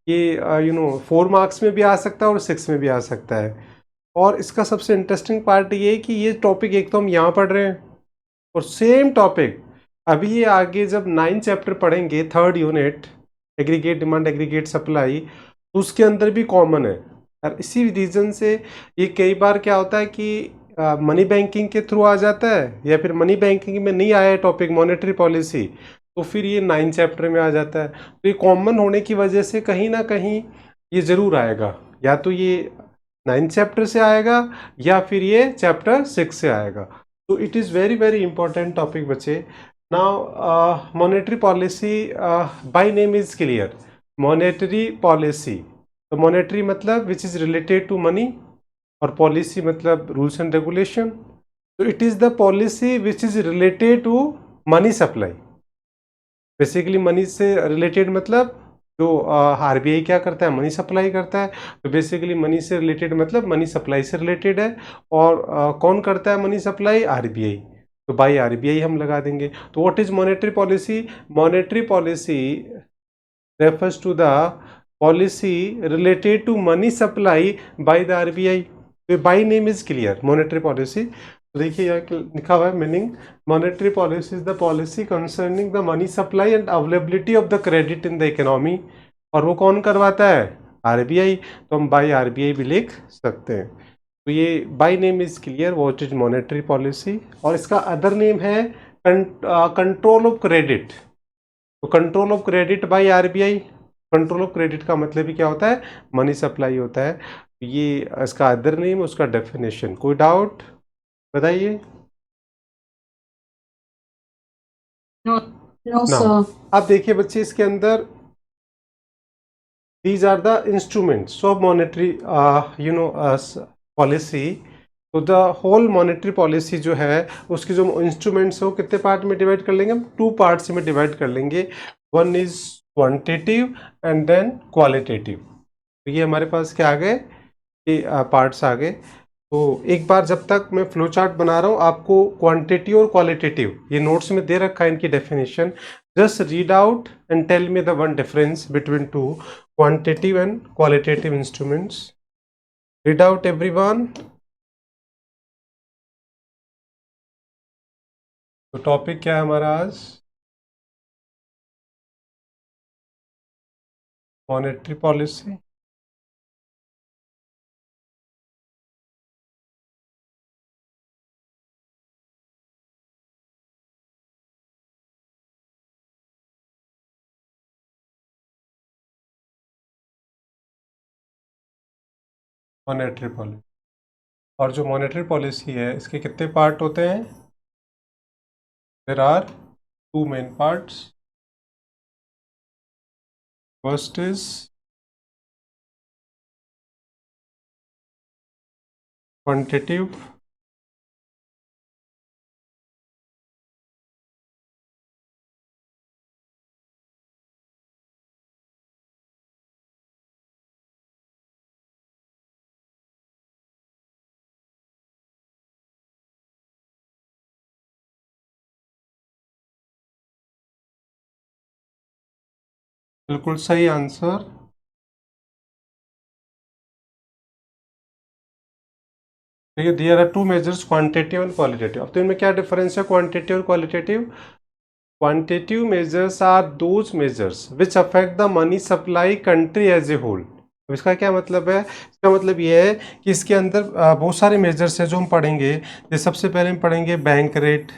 ये 4 मार्क्स में भी आ सकता है और 6 में भी आ सकता है। और इसका सबसे इंटरेस्टिंग पार्ट ये है कि ये टॉपिक एक तो हम यहाँ पढ़ रहे हैं और सेम टॉपिक अभी ये आगे जब 9 चैप्टर पढ़ेंगे, 3rd unit aggregate demand aggregate supply, उसके अंदर भी कॉमन है। और इसी रीजन से ये कई बार क्या होता है कि मनी बैंकिंग के थ्रू आ जाता है, या फिर मनी बैंकिंग में नहीं आया है टॉपिक मॉनेटरी पॉलिसी, तो फिर ये 9 चैप्टर में आ जाता है। तो ये कॉमन होने की वजह से कहीं ना कहीं ये ज़रूर आएगा, या तो ये 9 चैप्टर से आएगा या फिर ये चैप्टर 6 से आएगा। तो it is very very important topic बच्चे। Now monetary policy by name is clear. Monetary policy, तो मॉनेटरी मतलब which is related to money, और पॉलिसी मतलब रूल्स एंड रेगुलेशन। तो it is the policy which is related to money supply. Basically money से रिलेटेड मतलब जो RBI क्या करता है, मनी सप्लाई करता है। तो बेसिकली मनी से रिलेटेड मतलब मनी सप्लाई से रिलेटेड है। और कौन करता है मनी सप्लाई? आरबीआई। तो बाई आरबीआई हम लगा देंगे। तो what is monetary policy? Monetary policy refers to the policy related to money supply by the RBI। तो by name is clear, monetary policy. तो देखिए यहाँ लिखा हुआ है meaning, monetary policy is the policy concerning the money supply and availability of the credit in the economy. और वो कौन करवाता है? आरबीआई। तो हम बाई आरबीआई भी लिख सकते हैं। तो ये by name is clear what is monetary policy. और इसका अदर नेम है कंट्रोल ऑफ क्रेडिट। तो control of credit by RBI. Control of credit का मतलब ही क्या होता है? मनी सप्लाई होता है। ये इसका अदर नेम, उसका डेफिनेशन। कोई डाउट बताइए? नो, नो ना। सर। अब देखिए बच्चे, इसके अंदर these are the instruments of monetary policy. तो द होल मॉनेटरी पॉलिसी जो है उसके जो इंस्ट्रूमेंट्स है वो कितने पार्ट में डिवाइड कर लेंगे हम? 2 पार्ट्स में डिवाइड कर लेंगे। One is quantitative and then qualitative. तो ये हमारे पास क्या आ गए? ये पार्ट्स आ गए। तो एक बार जब तक मैं फ्लो चार्ट बना रहा हूँ, आपको क्वांटिटी और क्वालिटेटिव ये नोट्स में दे रखा है इनकी definition. Just read out and tell me the one difference between two quantitative and qualitative instruments. Read out everyone. तो टॉपिक क्या है हमारा आज? Monetary policy. Monetary policy. और जो मॉनेटरी पॉलिसी है इसके कितने पार्ट होते हैं? There are 2 main parts. First is quantitative, बिल्कुल सही आंसर। देखिए there are 2 measures, quantitative and qualitative. अब तो इनमें क्या डिफरेंस है क्वांटिटेटिव और qualitative? Quantitative measures are those measures which affect the money supply country as a whole. अब इसका क्या मतलब है? इसका मतलब ये है कि इसके अंदर बहुत सारे मेजर्स हैं जो हम पढ़ेंगे। जैसे सबसे पहले हम पढ़ेंगे बैंक रेट,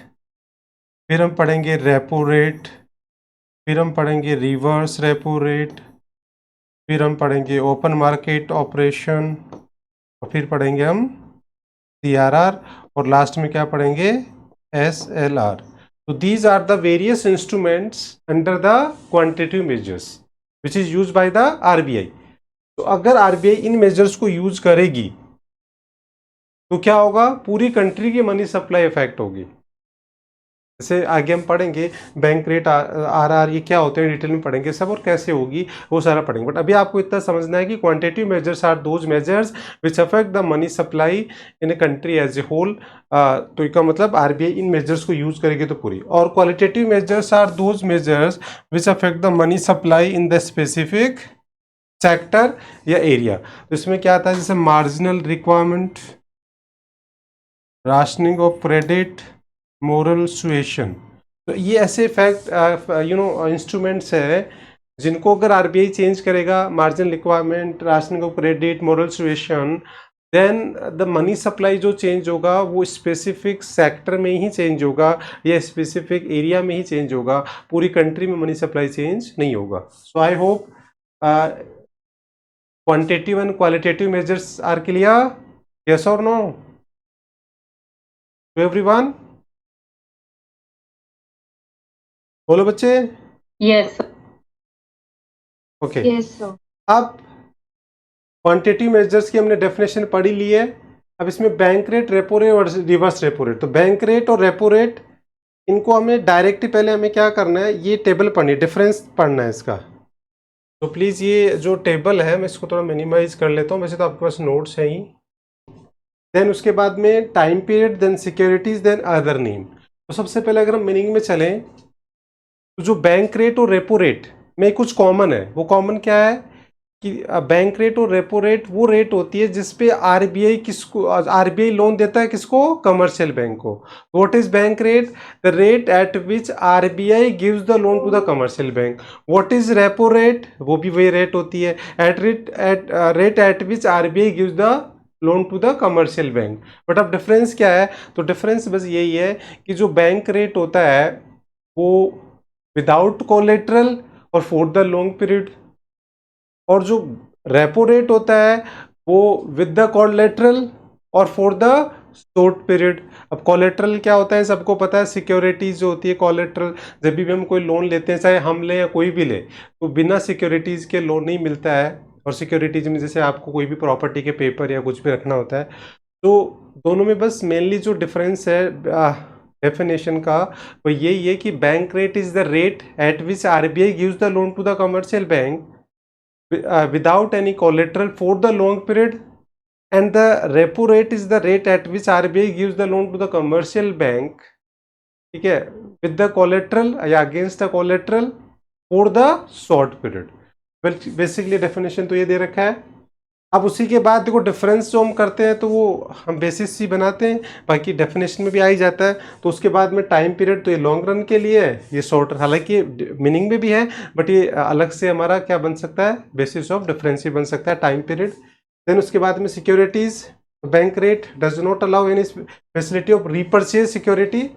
फिर हम पढ़ेंगे रेपो रेट, फिर हम पढ़ेंगे रिवर्स रेपो रेट, फिर हम पढ़ेंगे ओपन मार्केट ऑपरेशन, और फिर पढ़ेंगे हम सीआरआर, और लास्ट में क्या पढ़ेंगे? एसएलआर। तो these are the various instruments under the quantitative measures which is use by the RBI. तो अगर आरबीआई इन मेजर्स को यूज करेगी तो क्या होगा? पूरी कंट्री की मनी सप्लाई इफेक्ट होगी। जैसे आगे हम पढ़ेंगे बैंक रेट, आर ये क्या होते हैं डिटेल में पढ़ेंगे सब, और कैसे होगी वो सारा पढ़ेंगे। बट अभी आपको इतना समझना है कि quantitative measures are those measures which affect the money supply in a country as a whole. तो इसका मतलब आरबीआई इन मेजर्स को यूज करेगी तो पूरी। और qualitative measures are those measures which affect the money supply in the specific sector या एरिया। तो इसमें क्या आता है, जैसे marginal requirement, rationing of credit, moral suasion. तो ये ऐसे फैक्ट इंस्ट्रूमेंट्स है जिनको अगर आरबीआई चेंज करेगा, marginal requirement, rationing of credit, moral suasion, then the money supply जो चेंज होगा वो स्पेसिफिक सेक्टर में ही चेंज होगा या स्पेसिफिक एरिया में ही चेंज होगा, पूरी कंट्री में मनी सप्लाई चेंज नहीं होगा। So I hope quantitative and qualitative measures are clear, yes और नो टू एवरीवन? बोलो बच्चे। Yes. Okay Yes, sir. अब क्वांटिटेटिव मेजर्स की हमने डेफिनेशन पढ़ी ली है। अब इसमें बैंक रेट, रेपो रेट और रिवर्स रेपो रेट। तो बैंक रेट और रेपो रेट, इनको हमें डायरेक्टली पहले हमें क्या करना है, ये टेबल पढ़नी है, डिफरेंस पढ़ना है इसका। तो प्लीज़ ये जो टेबल है मैं इसको थोड़ा मिनिमाइज कर लेता हूँ, वैसे तो आपके पास नोट्स हैं ही। देन उसके बाद में time period, then securities, then other name. तो सबसे पहले अगर हम मीनिंग में चलें तो जो बैंक रेट और रेपो रेट में कुछ कॉमन है, वो कॉमन क्या है कि बैंक रेट और रेपो रेट वो रेट होती है जिसपे आरबीआई किसको, आरबीआई लोन देता है किसको, कमर्शियल बैंक को। What is bank rate? The rate at which RBI gives the loan to the commercial bank. What is repo rate? वो भी वही रेट होती है, rate at which RBI gives the loan to the commercial bank. But अब difference क्या है? तो difference बस यही है कि जो बैंक रेट होता है वो विदाउट कोलेट्रल और फॉर द लॉन्ग पीरियड, और जो रेपो रेट होता है वो विद द कोलेट्रल और फॉर द शॉर्ट पीरियड। अब कोलेट्रल क्या होता है सबको पता है, सिक्योरिटीज जो होती है कोलेट्रल। जब भी हम कोई लोन लेते हैं, चाहे हम ले या कोई भी ले, तो बिना सिक्योरिटीज के लोन नहीं मिलता है। और सिक्योरिटीज में जैसे आपको कोई भी प्रॉपर्टी के पेपर या कुछ भी रखना होता है। तो दोनों में बस मेनली जो डिफरेंस है डेफिनेशन का, वो यही है कि bank rate is the rate at which RBI gives the loan to the commercial bank without any collateral for the long period, and the repo rate is the rate at which RBI gives the loan to the commercial bank, ठीक है, with the collateral या against the collateral for the short period। Basically definition तो ये दे रखा है। अब उसी के बाद देखो डिफरेंस जो हम करते हैं तो वो हम बेसिस ही बनाते हैं, बाकी डेफिनेशन में भी आ ही जाता है। तो उसके बाद में टाइम पीरियड, तो ये लॉन्ग रन के लिए है, ये शॉर्ट, हालांकि मीनिंग में भी है बट ये अलग से हमारा क्या बन सकता है, बेसिस ऑफ डिफरेंस ही बन सकता है, टाइम पीरियड। देन उसके बाद में securities, bank rate does not allow any facility of repurchase security,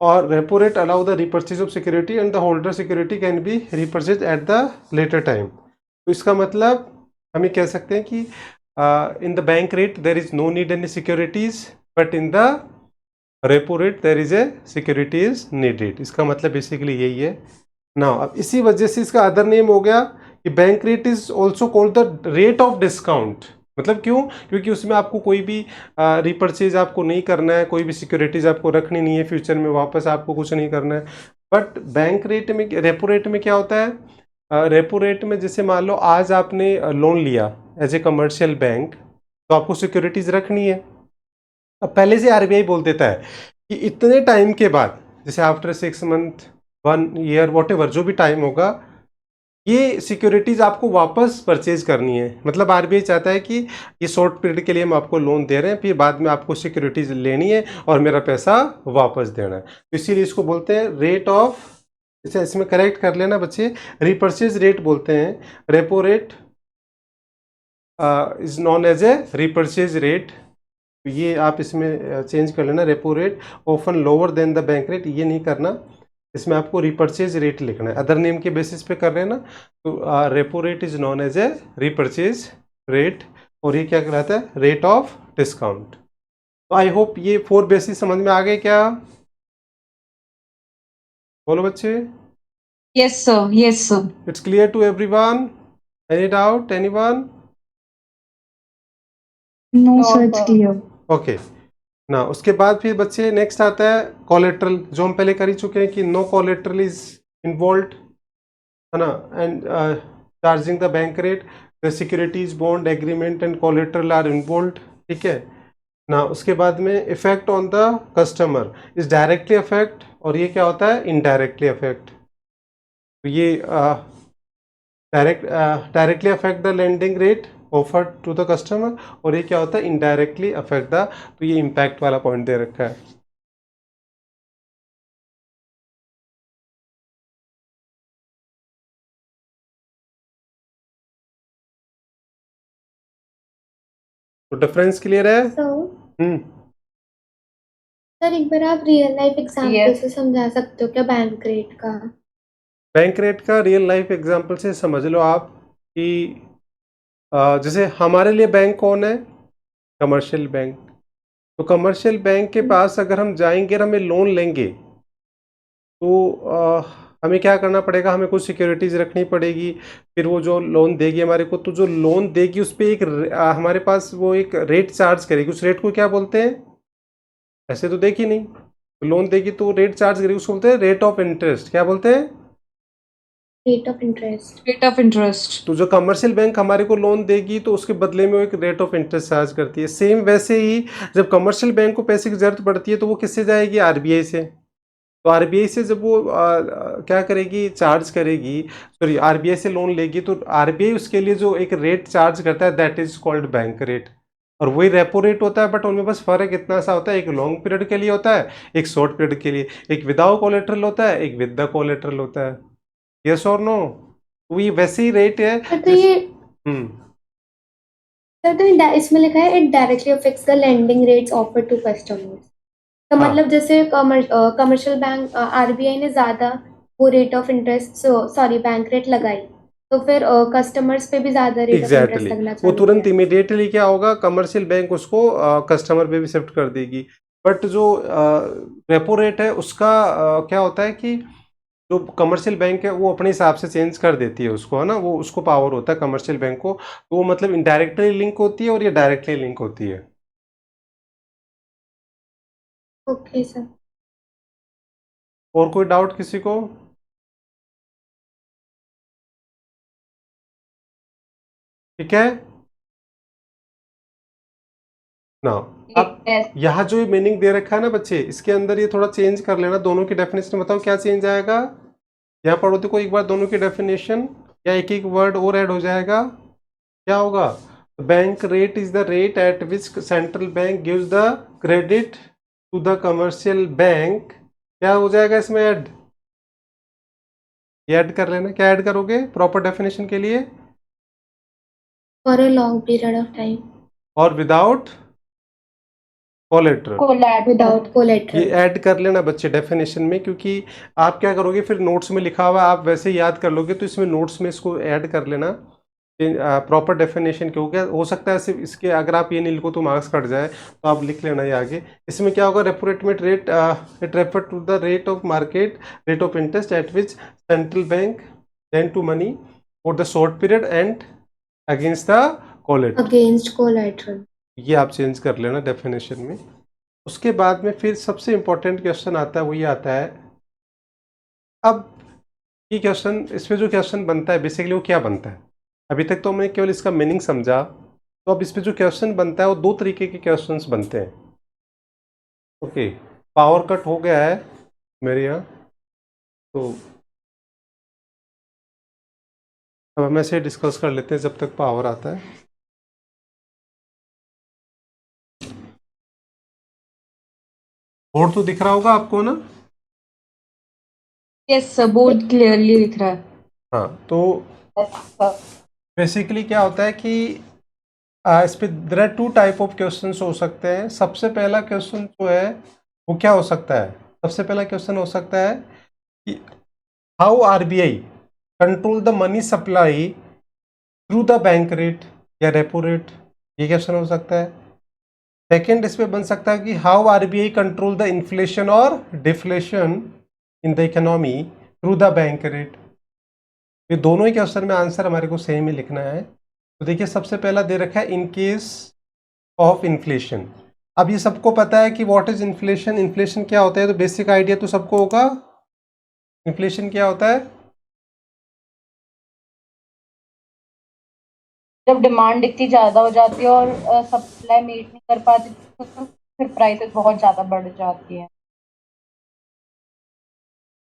और repo rate allow the repurchase of security and the holder security can be repurchase at the later time. तो इसका मतलब हम ये कह सकते हैं कि in the bank rate there is no need any securities, but in the repo rate there is a securities needed. इसका मतलब बेसिकली यही है ना। अब इसी वजह से इसका अदर नेम हो गया कि bank rate is also called the rate of discount. मतलब क्यों? क्योंकि उसमें आपको कोई भी रिपर्चेज आपको नहीं करना है, कोई भी सिक्योरिटीज आपको रखनी नहीं है, फ्यूचर में वापस आपको कुछ नहीं करना है। बट बैंक रेट में, रेपो रेट में क्या होता है, रेपो रेट में जैसे मान लो आज आपने लोन लिया एज ए कमर्शियल बैंक, तो आपको सिक्योरिटीज रखनी है। अब पहले से आरबीआई बोल देता है कि इतने टाइम के बाद, जैसे after 6 month, 1 year, what ever जो भी टाइम होगा, ये सिक्योरिटीज आपको वापस परचेज करनी है। मतलब आरबीआई चाहता है कि ये शॉर्ट पीरियड के लिए हम आपको लोन दे रहे हैं, फिर बाद में आपको सिक्योरिटीज लेनी है और मेरा पैसा वापस देना है। तो इसीलिए इसको बोलते हैं रेट ऑफ, इसे इसमें करेक्ट कर लेना बच्चे, रिपर्चेज रेट बोलते हैं। Repo rate is known as a repurchase rate. तो ये आप इसमें चेंज कर लेना, repo rate often lower than the bank rate, ये नहीं करना, इसमें आपको रिपर्चेज रेट लिखना है। अदर नेम के बेसिस पे कर रहे हैं ना, तो repo rate is known as a repurchase rate, और ये क्या कहलाता है, रेट ऑफ डिस्काउंट। तो आई होप ये 4 बेसिस समझ में आ गए क्या? बोलो बच्चे। Yes, sir. Yes, sir. It's clear to everyone? Any doubt? Anyone? No, sir, it's clear. Okay. ना उसके बाद फिर बच्चे नेक्स्ट आता है कोलेट्रल, जो हम पहले कर ही चुके हैं कि नो कोलेट्रल इज इन्वॉल्व, है ना, and charging the bank rate, the securities bond agreement and collateral are involve. ठीक है ना। उसके बाद में effect on the customer is directly affect, और ये क्या होता है, इनडायरेक्टली अफेक्ट। तो ये directly affect the lending rate offered to the customer, और ये क्या होता है इनडायरेक्टली अफेक्ट द, तो ये इम्पैक्ट वाला पॉइंट दे रखा है। तो डिफरेंस क्लियर है? सो हम्म सर एक बार आप रियल लाइफ एग्जांपल Yes. से समझा सकते हो क्या बैंक रेट का? बैंक रेट का रियल लाइफ एग्जांपल से समझ लो आप कि जैसे हमारे लिए बैंक कौन है? Commercial bank. तो कमर्शियल बैंक के पास अगर हम जाएंगे और हमें लोन लेंगे, तो हमें क्या करना पड़ेगा? हमें कुछ सिक्योरिटीज रखनी पड़ेगी, फिर वो जो लोन देगी हमारे को, तो जो लोन देगी उस पर एक हमारे पास वो एक रेट चार्ज करेगी। उस रेट को क्या बोलते हैं? ऐसे तो देखी नहीं, लोन देगी तो रेट चार्ज करेगी, उसको बोलते हैं रेट ऑफ इंटरेस्ट। क्या बोलते हैं? Rate of interest. Rate of interest. तो जो कमर्शियल बैंक हमारे को लोन देगी तो उसके बदले में वो एक रेट ऑफ इंटरेस्ट चार्ज करती है। सेम वैसे ही जब कमर्शियल बैंक को पैसे की जरूरत पड़ती है तो वो किससे जाएगी? आरबीआई से। तो आरबीआई से जब वो क्या करेगी? चार्ज करेगी, सॉरी आरबीआई से लोन लेगी, तो आरबीआई उसके लिए जो एक रेट चार्ज करता है that is called bank rate. और वही रेपो रेट होता है, बट उनमें बस फर्क इतना सा होता है, एक लॉन्ग पीरियड के लिए होता है, एक शॉर्ट पीरियड के लिए, एक विदाउट कोलेट्रल होता है, एक विद द कोलेट्रल होता है। यस और नो? तो ये वैसे ही रेट है। सर तो ये हम्म सर तो इसमें लिखा है it directly affects the lending rates offered to customers. तो हाँ मतलब जैसे कमर्शियल बैंक आरबीआई ने ज्यादा वो rate of interest sorry bank rate लगाई, तो फिर कस्टमर्स पे भी ज्यादा रेट ऑफ इंटरेस्ट एग्जैक्टली लगना वो चालू तुरंत किया। इमिडिएटली क्या होगा? कमर्शियल बैंक उसको कस्टमर पे भी शिफ्ट कर देगी। बट जो रेपो रेट है उसका क्या होता है कि जो कमर्शियल बैंक है वो अपने हिसाब से चेंज कर देती है उसको, है ना, वो उसको पावर होता है कमर्शियल बैंक को। तो वो मतलब इनडायरेक्टली लिंक होती है और ये डायरेक्टली लिंक होती है। Okay sir. और कोई डाउट किसी को? ठीक है ना? अब Yes. यहाँ जो ये मीनिंग दे रखा है ना बच्चे, इसके अंदर ये थोड़ा चेंज कर लेना, दोनों की डेफिनेशन बताओ क्या चेंज आएगा। यहाँ पढ़ो देखो एक बार दोनों की डेफिनेशन, या एक एक वर्ड और ऐड हो जाएगा। क्या होगा? Bank rate is the rate at which central bank gives the credit to the commercial bank. क्या हो जाएगा इसमें ऐड? ये ऐड कर लेना। क्या ऐड करोगे प्रॉपर डेफिनेशन के लिए? For a long period of time और विदाउट कोलेट्रल। विदाउट ये कोलेट्रल। ऐड कर लेना बच्चे डेफिनेशन में, क्योंकि आप क्या करोगे फिर नोट्स में लिखा हुआ आप वैसे ही याद कर लोगे, तो इसमें नोट्स में इसको ऐड कर लेना प्रॉपर डेफिनेशन। क्योंकि हो सकता है सिर्फ इसके अगर आप ये नहीं लिखो तो मार्क्स कट जाए, तो आप लिख लेना ये आगे। इसमें क्या होगा? रेपो रेट में rate it refer to the rate of market rate of interest at which central bank lend to money for the short period and against the collateral. Against collateral. ये आप चेंज कर लेना definition में। उसके बाद में फिर सबसे इंपॉर्टेंट क्वेश्चन आता है, वो ये आता है। अब ये क्वेश्चन, इसमें जो क्वेश्चन बनता है बेसिकली वो क्या बनता है? अभी तक तो हमने केवल इसका मीनिंग समझा, तो अब इस पे जो क्वेश्चन बनता है वो दो तरीके के क्वेश्चंस बनते हैं। ओके, पावर कट हो गया है मेरे यहाँ, तो अब हम ऐसे डिस्कस कर लेते हैं जब तक पावर आता है। बोर्ड तो दिख रहा होगा आपको ना? Yes, sir. Board clearly दिख रहा है. हाँ, तो बेसिकली क्या होता है कि इस पे there are two type of questions हो सकते हैं। सबसे पहला क्वेश्चन जो है वो क्या हो सकता है? सबसे पहला क्वेश्चन हो सकता है कि how RBI control the money supply through the bank rate या रेपो रेट, ये क्वेश्चन हो सकता है। सेकेंड इस पे बन सकता है कि how RBI control the inflation और deflation in the economy through the bank rate. ये दोनों ही क्वेश्चन में आंसर हमारे को सेम ही लिखना है। तो देखिए सबसे पहला दे रखा है इन केस ऑफ इन्फ्लेशन। अब ये सबको पता है कि व्हाट इज इन्फ्लेशन, इन्फ्लेशन क्या होता है, तो बेसिक आइडिया तो सबको होगा इन्फ्लेशन क्या होता है। जब डिमांड इतनी ज्यादा हो जाती है और सप्लाई मीट नहीं कर पाती तो फिर प्राइसेस बहुत ज्यादा बढ़ जाती है।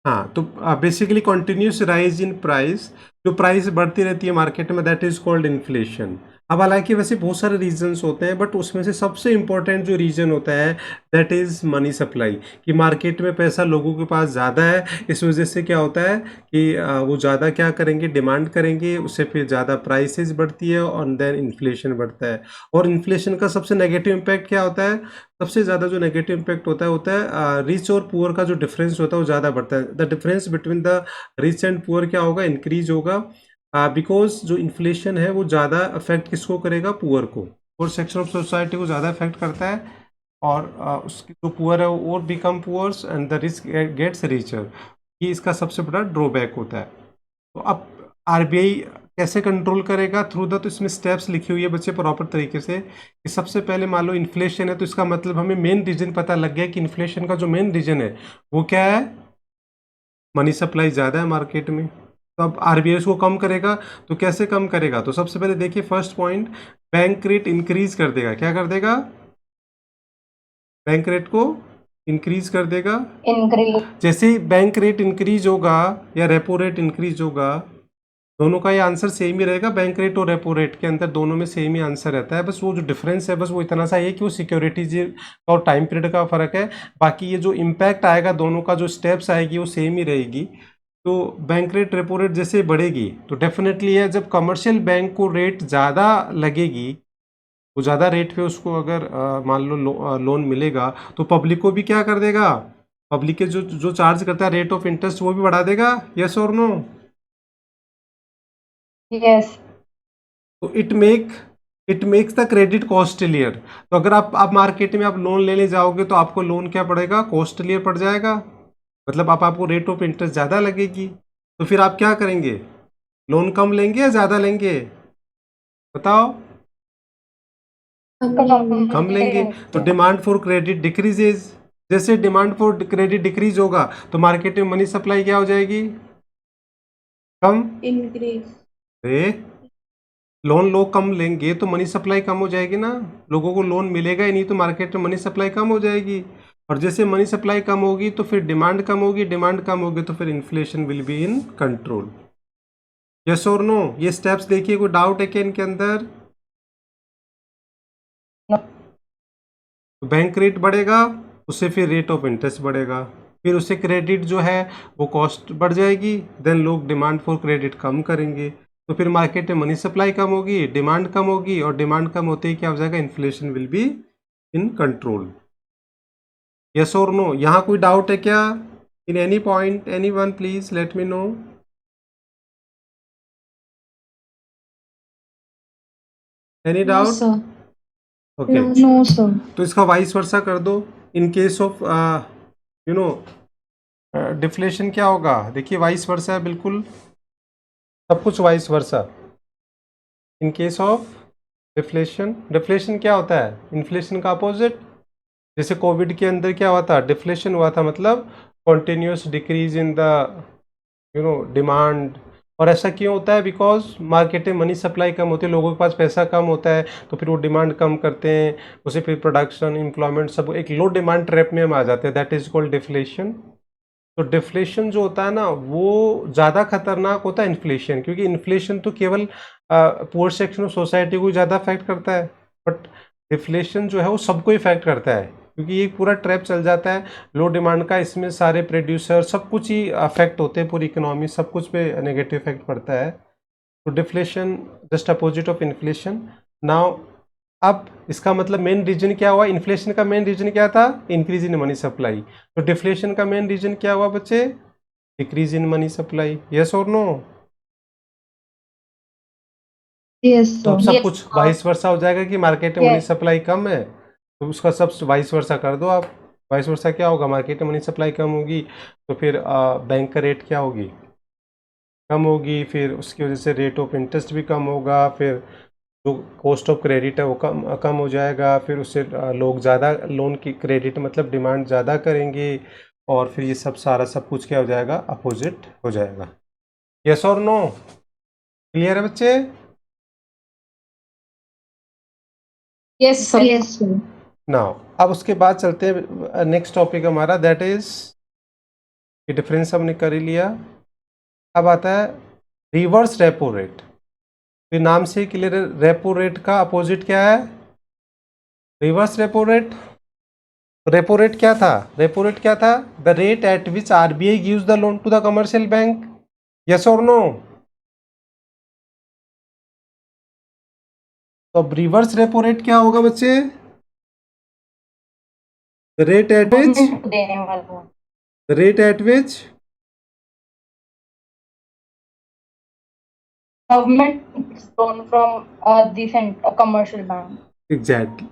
हाँ, तो basically continuous rise in price. जो प्राइस बढ़ती रहती है मार्केट में, दैट इज कॉल्ड इन्फ्लेशन। अब हालांकि वैसे बहुत सारे रीजंस होते हैं, बट उसमें से सबसे इम्पोर्टेंट जो रीजन होता है दैट इज मनी सप्लाई, कि मार्केट में पैसा लोगों के पास ज़्यादा है, इस वजह से क्या होता है कि वो ज़्यादा क्या करेंगे, डिमांड करेंगे, उससे फिर ज़्यादा प्राइसेस बढ़ती है और देन इन्फ्लेशन बढ़ता है। और इन्फ्लेशन का सबसे नेगेटिव इम्पैक्ट क्या होता है, सबसे ज़्यादा जो नेगेटिव इम्पैक्ट होता है रिच और पुअर का जो डिफरेंस होता है वो ज़्यादा बढ़ता है। The difference between the rich and poor क्या होगा, इंक्रीज होगा, बिकॉज जो इन्फ्लेशन है वो ज़्यादा अफेक्ट किसको करेगा, पुअर को, पुअर सेक्शन ऑफ सोसाइटी को ज़्यादा अफेक्ट करता है। और उसकी जो पुअर है वो और become poors and the rich gets richer, ये इसका सबसे बड़ा ड्रॉबैक होता है। तो अब आरबीआई कैसे कंट्रोल करेगा, थ्रू द, तो इसमें स्टेप्स लिखी हुई है बच्चे प्रॉपर तरीके से, कि सबसे पहले मान लो इन्फ्लेशन है, तो इसका मतलब हमें मेन रीजन पता लग गया कि इन्फ्लेशन का जो मेन रीजन है वो क्या है, मनी सप्लाई ज़्यादा है मार्केट में। तो अब आरबीआई उसको कम करेगा, तो कैसे कम करेगा, तो सबसे पहले देखिए first point, bank rate increase कर देगा। क्या कर देगा, बैंक रेट को इंक्रीज कर देगा। इंक्रीज। जैसे ही बैंक रेट इंक्रीज होगा या रेपो रेट इंक्रीज होगा, दोनों का ये आंसर सेम ही रहेगा, बैंक रेट और रेपो रेट के अंदर दोनों में सेम ही आंसर रहता है। बस वो जो डिफरेंस है बस वो इतना सा है कि वो सिक्योरिटीज और टाइम पीरियड का फर्क है, बाकी ये जो इम्पैक्ट आएगा दोनों का, जो स्टेप्स आएगी वो सेम ही रहेगी। तो बैंक रेट रेपो रेट जैसे बढ़ेगी तो डेफिनेटली है, जब कमर्शियल बैंक को रेट ज़्यादा लगेगी, वो ज़्यादा रेट पे उसको अगर मान लो लोन मिलेगा, तो पब्लिक को भी क्या कर देगा, पब्लिक के जो जो चार्ज करता है रेट ऑफ इंटरेस्ट वो भी बढ़ा देगा। यस और नो? यस। तो it makes the credit costlier. तो अगर आप मार्केट में आप लोन लेने जाओगे तो आपको लोन क्या पड़ेगा, कॉस्टलियर पड़ जाएगा, मतलब आपको रेट ऑफ इंटरेस्ट ज़्यादा लगेगी। तो फिर आप क्या करेंगे, लोन कम लेंगे या ज़्यादा लेंगे, बताओ? कम लेंगे। तो डिमांड फॉर क्रेडिट डिक्रीजेज, जैसे डिमांड फॉर क्रेडिट डिक्रीज होगा तो मार्केट में मनी सप्लाई क्या हो जाएगी, कम। इंक्रीज। अरे लोन लोग कम लेंगे तो मनी सप्लाई कम हो जाएगी ना, लोगों को लोन मिलेगा ही नहीं तो मार्केट में मनी सप्लाई कम हो जाएगी। और जैसे मनी सप्लाई कम होगी तो फिर डिमांड कम होगी, डिमांड कम होगी तो फिर inflation will be in control. Yes और नो? ये स्टेप्स देखिए, कोई डाउट है क्या इनके अंदर? तो बैंक रेट बढ़ेगा, उससे फिर रेट ऑफ इंटरेस्ट बढ़ेगा, फिर उससे क्रेडिट जो है वो कॉस्ट बढ़ जाएगी, देन लोग डिमांड फॉर क्रेडिट कम करेंगे, तो फिर मार्केट में मनी सप्लाई कम होगी, डिमांड कम होगी, और डिमांड कम होते ही क्या हो जाएगा, inflation will be in control. Yes और नो? यहाँ कोई डाउट है क्या in any point, any one please let me know. Any No, doubt? sir. Okay, No, sir. तो इसका वाइस वर्सा कर दो। इन case of you know deflation क्या होगा, देखिए वाइस वर्सा है, बिल्कुल सब कुछ vice versa. In case of deflation, deflation क्या होता है, इन्फ्लेशन का अपोजिट। जैसे कोविड के अंदर क्या हुआ था, डिफ्लेशन हुआ था, मतलब continuous decrease in the demand. और ऐसा क्यों होता है, बिकॉज मार्केट में मनी सप्लाई कम होती है, लोगों के पास पैसा कम होता है, तो फिर वो डिमांड कम करते हैं, उसे फिर प्रोडक्शन एम्प्लॉयमेंट सब एक लो डिमांड ट्रैप में हम आ जाते हैं, दैट इज कॉल्ड डिफ्लेशन। तो डिफ्लेशन जो होता है ना वो ज़्यादा खतरनाक होता है इन्फ्लेशन, क्योंकि इन्फ्लेशन तो केवल पुअर सेक्शन ऑफ सोसाइटी को ज़्यादा अफेक्ट करता है, बट डिफ्लेशन जो है वो सबको इफेक्ट करता है, क्योंकि ये पूरा ट्रैप चल जाता है लो डिमांड का, इसमें सारे प्रोड्यूसर सब कुछ ही अफेक्ट होते हैं, पूरी इकोनॉमी सब कुछ पे नेगेटिव इफेक्ट पड़ता है। तो deflation just opposite of inflation. Now अब इसका मतलब मेन रीजन क्या हुआ, इन्फ्लेशन का मेन रीजन क्या था, इंक्रीज इन मनी सप्लाई। तो डिफ्लेशन का मेन रीजन क्या हुआ बच्चे, decrease in money supply. Yes और नो? Yes, तो अब sir. सब कुछ वाइस वर्सा हो जाएगा कि मार्केट में मनी Yes. सप्लाई कम है, तो उसका सब वाइस वर्सा कर दो आप। वाइस वर्सा क्या होगा, मार्केट में मनी सप्लाई कम होगी तो फिर बैंक का रेट क्या होगी, कम होगी, फिर उसकी वजह से रेट ऑफ इंटरेस्ट भी कम होगा, फिर जो कॉस्ट ऑफ क्रेडिट है वो कम कम हो जाएगा, फिर उससे लोग ज़्यादा लोन की क्रेडिट मतलब डिमांड ज़्यादा करेंगे, और फिर ये सब सारा सब कुछ क्या हो जाएगा, अपोजिट हो जाएगा। यस और नो? क्लियर है बच्चे? Yes, sir. Yes, sir. Now अब उसके बाद चलते हैं नेक्स्ट टॉपिक हमारा, दैट इज ये डिफरेंस हमने कर ही लिया। अब आता है रिवर्स रेपो रेट। तो नाम से क्लियर, रेपो रेट का अपोजिट क्या है? Reverse repo rate. Repo rate क्या था? रेपो रेट क्या था? The rate at which RBI gives the loan to the commercial bank. Yes और नो? तो अब रिवर्स रेपो रेट क्या होगा बच्चे? The rate at which, government को देने वाला the rate at which, government loan from the commercial bank exactly,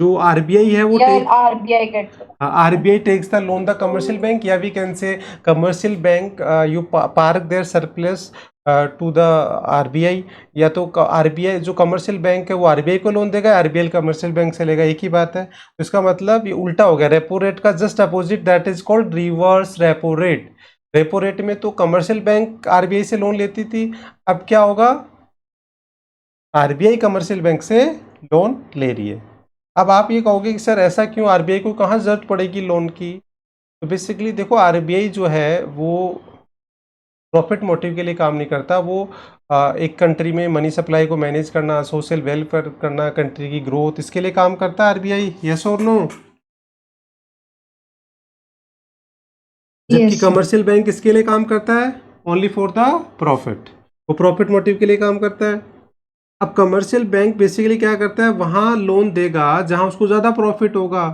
जो आरबीआई है वो या take, RBI gets. RBI takes the loan the commercial bank, या we can say commercial bank you park their surplus to the RBI, या तो RBI जो commercial bank है वो RBI को लोन देगा, RBI कमर्शियल बैंक से लेगा, एक ही बात है। तो इसका मतलब ये उल्टा हो गया, रेपो रेट का just opposite, that is called reverse repo rate. Repo rate में तो कमर्शियल बैंक RBI से लोन लेती थी, अब क्या होगा? RBI कमर्शियल बैंक से लोन ले रही है। अब आप ये कहोगे कि सर ऐसा क्यों, आरबीआई को कहाँ जरूरत पड़ेगी लोन की? तो बेसिकली देखो, आरबीआई जो है वो प्रॉफिट मोटिव के लिए काम नहीं करता, वो एक कंट्री में मनी सप्लाई को मैनेज करना, सोशल वेलफेयर करना, कंट्री की ग्रोथ, इसके लिए काम करता है आरबीआई। यस और नो? जबकि Yes, sir. कमर्शियल बैंक इसके लिए काम करता है ओनली फॉर द प्रॉफिट, वो प्रॉफिट मोटिव के लिए काम करता है। अब कमर्शियल बैंक बेसिकली क्या करता है, वहां लोन देगा जहां उसको ज़्यादा प्रॉफिट होगा।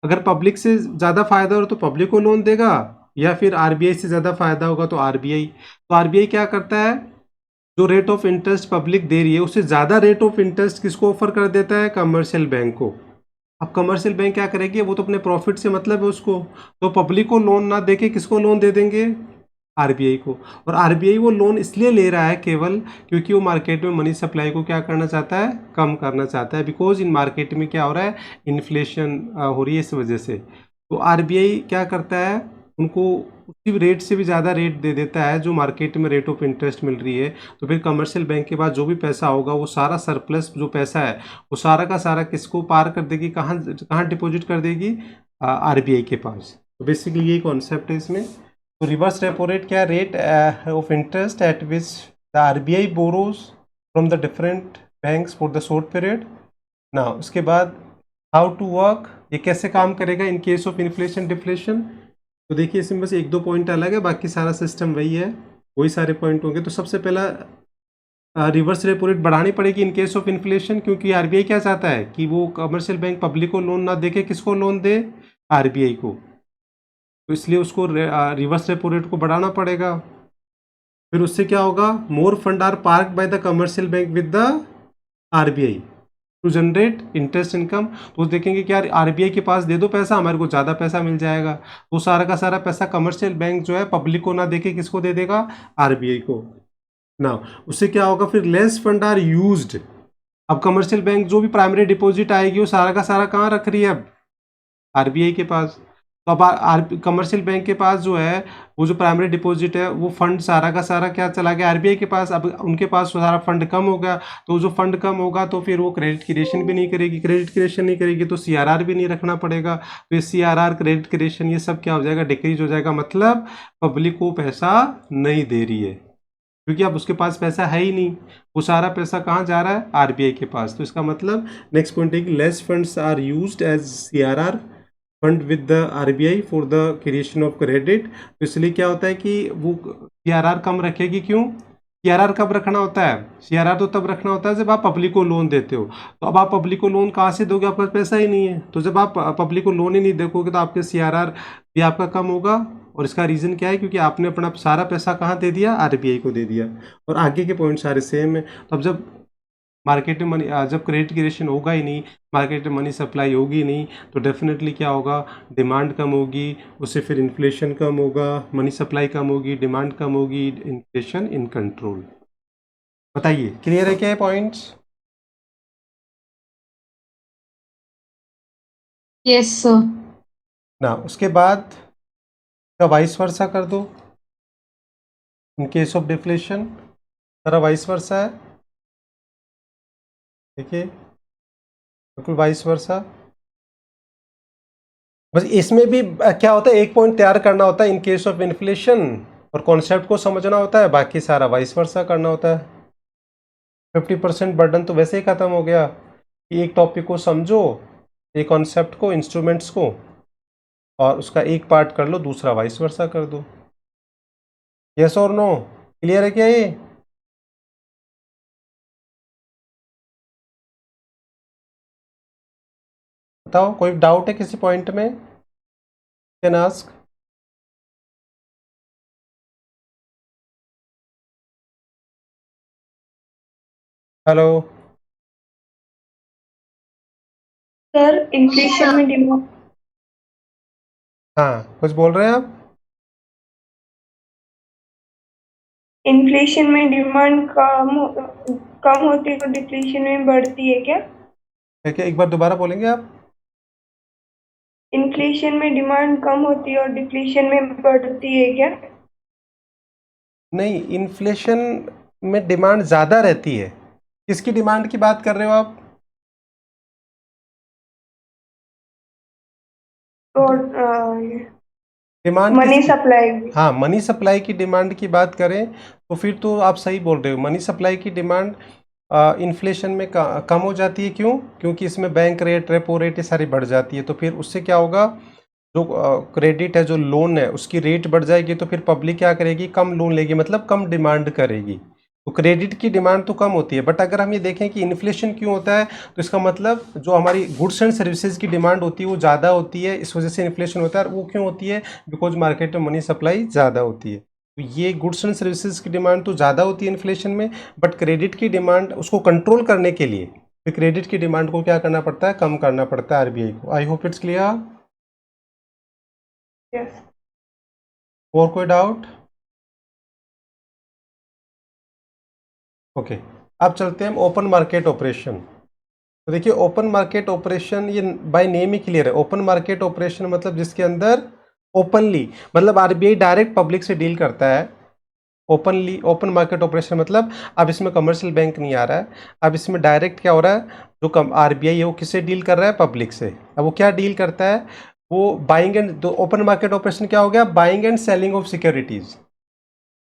अगर पब्लिक से ज़्यादा फायदा हो तो पब्लिक को लोन देगा, या फिर आरबीआई से ज़्यादा फायदा होगा तो आरबीआई। तो आरबीआई क्या करता है, जो रेट ऑफ इंटरेस्ट पब्लिक दे रही है उससे ज़्यादा रेट ऑफ इंटरेस्ट किसको ऑफर कर देता है? कमर्शियल बैंक को। अब कमर्शियल बैंक क्या करेगी, वो तो अपने प्रॉफिट से मतलब है उसको, तो पब्लिक को लोन ना देके किसको लोन दे देंगे? आरबीआई को। और आरबीआई वो लोन इसलिए ले रहा है केवल क्योंकि वो मार्केट में मनी सप्लाई को क्या करना चाहता है? कम करना चाहता है, बिकॉज इन मार्केट में क्या हो रहा है? इन्फ्लेशन हो रही है, इस वजह से। तो आरबीआई क्या करता है, उनको उसी रेट से भी ज़्यादा रेट दे देता है जो मार्केट में रेट ऑफ इंटरेस्ट मिल रही है। तो फिर कमर्शियल बैंक के पास जो भी पैसा होगा, वो सारा सरप्लस जो पैसा है वो सारा का सारा किसको पार कर देगी, कहाँ कहाँ डिपॉजिट कर देगी? आरबीआई के पास। तो बेसिकली यही कॉन्सेप्ट है इसमें। तो रिवर्स रेपो रेट क्या? Rate of interest at which the RBI borrows from the different banks for the short period. ना उसके बाद हाउ टू वर्क, ये कैसे काम करेगा in case of inflation deflation. तो देखिए इसमें बस एक दो पॉइंट अलग है, बाकी सारा सिस्टम वही है, वही सारे पॉइंट होंगे। तो सबसे पहला रिवर्स रेपो रेट बढ़ानी पड़ेगी इन केस ऑफ इन्फ्लेशन, क्योंकि आरबीआई क्या चाहता है कि वो कमर्शियल बैंक पब्लिक को लोन ना दे के किसको लोन दे? आरबीआई को। तो इसलिए उसको रिवर्स रेपो रेट को बढ़ाना पड़ेगा। फिर उससे क्या होगा, more fund are park by the commercial bank with the RBI to generate interest income. तो देखेंगे कि यार आरबीआई के पास दे दो पैसा, हमारे को ज़्यादा पैसा मिल जाएगा। वो सारा का सारा पैसा कमर्शियल बैंक जो है पब्लिक को ना देके किसको दे देगा? आरबीआई को। ना उससे क्या होगा, फिर लेस फंड आर यूज्ड। अब कमर्शियल बैंक जो भी प्राइमरी डिपॉजिट आएगी वो सारा का सारा कहाँ रख रही है? अब आरबीआई के पास। तो अब कमर्शियल बैंक के पास जो है वो जो प्राइमरी डिपॉजिट है वो फंड सारा का सारा क्या चला गया? आरबीआई के पास। अब उनके पास सारा फंड कम हो गया, तो जो फंड कम होगा तो फिर वो क्रेडिट क्रिएशन भी नहीं करेगी, क्रेडिट क्रिएशन नहीं करेगी तो सीआरआर भी नहीं रखना पड़ेगा। तो ये सीआरआर, क्रेडिट क्रिएशन, ये सब क्या हो जाएगा? डिक्रीज हो जाएगा। मतलब पब्लिक को पैसा नहीं दे रही है, क्योंकि अब उसके पास पैसा है ही नहीं, वो सारा पैसा कहाँ जा रहा है? आरबीआई के पास। तो इसका मतलब नेक्स्ट पॉइंट है कि less funds are used as CRR fund with the RBI for the creation of credit. तो इसलिए क्या होता है कि वो सीआरआर कम रखेगी। क्यों? सीआरआर कब रखना होता है? सीआरआर तो तब रखना होता है जब आप पब्लिक को लोन देते हो। तो अब आप पब्लिक को लोन कहाँ से दोगे? आपके पास पैसा ही नहीं है। तो जब आप पब्लिक को लोन ही नहीं देखोगे तो आपके सीआरआर भी आपका कम होगा। और इसका रीज़न क्या है? क्योंकि आपने अपना सारा पैसा कहाँ दे दिया? आरबीआई को दे दिया। और आगे के पॉइंट सारे सेम है। तो अब जब मार्केट में मनी, जब क्रेडिट क्रिएशन होगा ही नहीं, मार्केट में मनी सप्लाई होगी नहीं, तो डेफिनेटली क्या होगा? डिमांड कम होगी, उससे फिर इन्फ्लेशन कम होगा, मनी सप्लाई कम होगी, डिमांड कम होगी, इन्फ्लेशन इन कंट्रोल। बताइए क्लियर है क्या ये पॉइंट्स? Yes, sir. ना उसके बाद का वाइस वर्सा कर दो इन केस ऑफ डिफ्लेशन। सारा वाइस वर्सा है, देखिए बिल्कुल वाइस वर्सा। बस इसमें भी क्या होता है, एक पॉइंट तैयार करना होता है इन केस ऑफ इन्फ्लेशन। और कॉन्सेप्ट को समझना होता है, बाकी सारा वाइस वर्सा करना होता है। 50% बर्डन तो वैसे ही ख़त्म हो गया कि एक टॉपिक को समझो, एक कॉन्सेप्ट को, इंस्ट्रूमेंट्स को, और उसका एक पार्ट कर लो, दूसरा वाइस वर्सा कर दो। यस और नो? क्लियर है क्या ये? बताओ, कोई डाउट है किसी पॉइंट में? Can ask. Hello. Sir inflation में डिमांड हाँ, कुछ बोल रहे हैं आप? इन्फ्लेशन में डिमांड कम होती है और डिप्लीशन में बढ़ती है क्या? क्या, एक बार दोबारा बोलेंगे आप? इन्फ्लेशन में डिमांड कम होती है और डिप्लीशन में बढ़ती है क्या? नहीं, इन्फ्लेशन में डिमांड ज़्यादा रहती है। किसकी डिमांड की बात कर रहे हो आप? और डिमांड मनी किसकी? सप्लाई हाँ, मनी सप्लाई की डिमांड की बात करें तो फिर तो आप सही बोल रहे हो। मनी सप्लाई की डिमांड इन्फ्लेशन में कम हो जाती है। क्यों? क्योंकि इसमें बैंक रेट, रेपो रेट, ये सारी बढ़ जाती है। तो फिर उससे क्या होगा, जो क्रेडिट है, जो लोन है, उसकी रेट बढ़ जाएगी। तो फिर पब्लिक क्या करेगी, कम लोन लेगी, मतलब कम डिमांड करेगी। तो क्रेडिट की डिमांड तो कम होती है। बट अगर हम ये देखें कि इन्फ्लेशन क्यों होता है, तो इसका मतलब जो हमारी गुड्स एंड सर्विसेज की डिमांड होती है वो ज़्यादा होती है, इस वजह से इन्फ्लेशन होता है। और वो क्यों होती है? बिकॉज मार्केट में मनी सप्लाई ज़्यादा होती है। तो ये गुड्स एंड सर्विसेज की डिमांड तो ज़्यादा होती है इन्फ्लेशन में, बट क्रेडिट की डिमांड, उसको कंट्रोल करने के लिए फिर क्रेडिट की डिमांड को क्या करना पड़ता है, कम करना पड़ता है आरबीआई को। आई होप इट्स क्लियर। यस। और कोई डाउट? ओके, अब चलते हैं हम ओपन मार्केट ऑपरेशन। तो देखिए, ओपन मार्केट ऑपरेशन ये बाय नेम ही क्लियर है। ओपन मार्केट ऑपरेशन मतलब जिसके अंदर ओपनली, मतलब आरबीआई डायरेक्ट पब्लिक से डील करता है। ओपनली, ओपन मार्केट ऑपरेशन मतलब अब इसमें कमर्शियल बैंक नहीं आ रहा है। अब इसमें डायरेक्ट क्या हो रहा है, जो आरबीआई है वो किससे डील कर रहा है, पब्लिक से। अब वो क्या डील करता है, वो buying and, open market operation क्या हो गया, buying and selling of securities.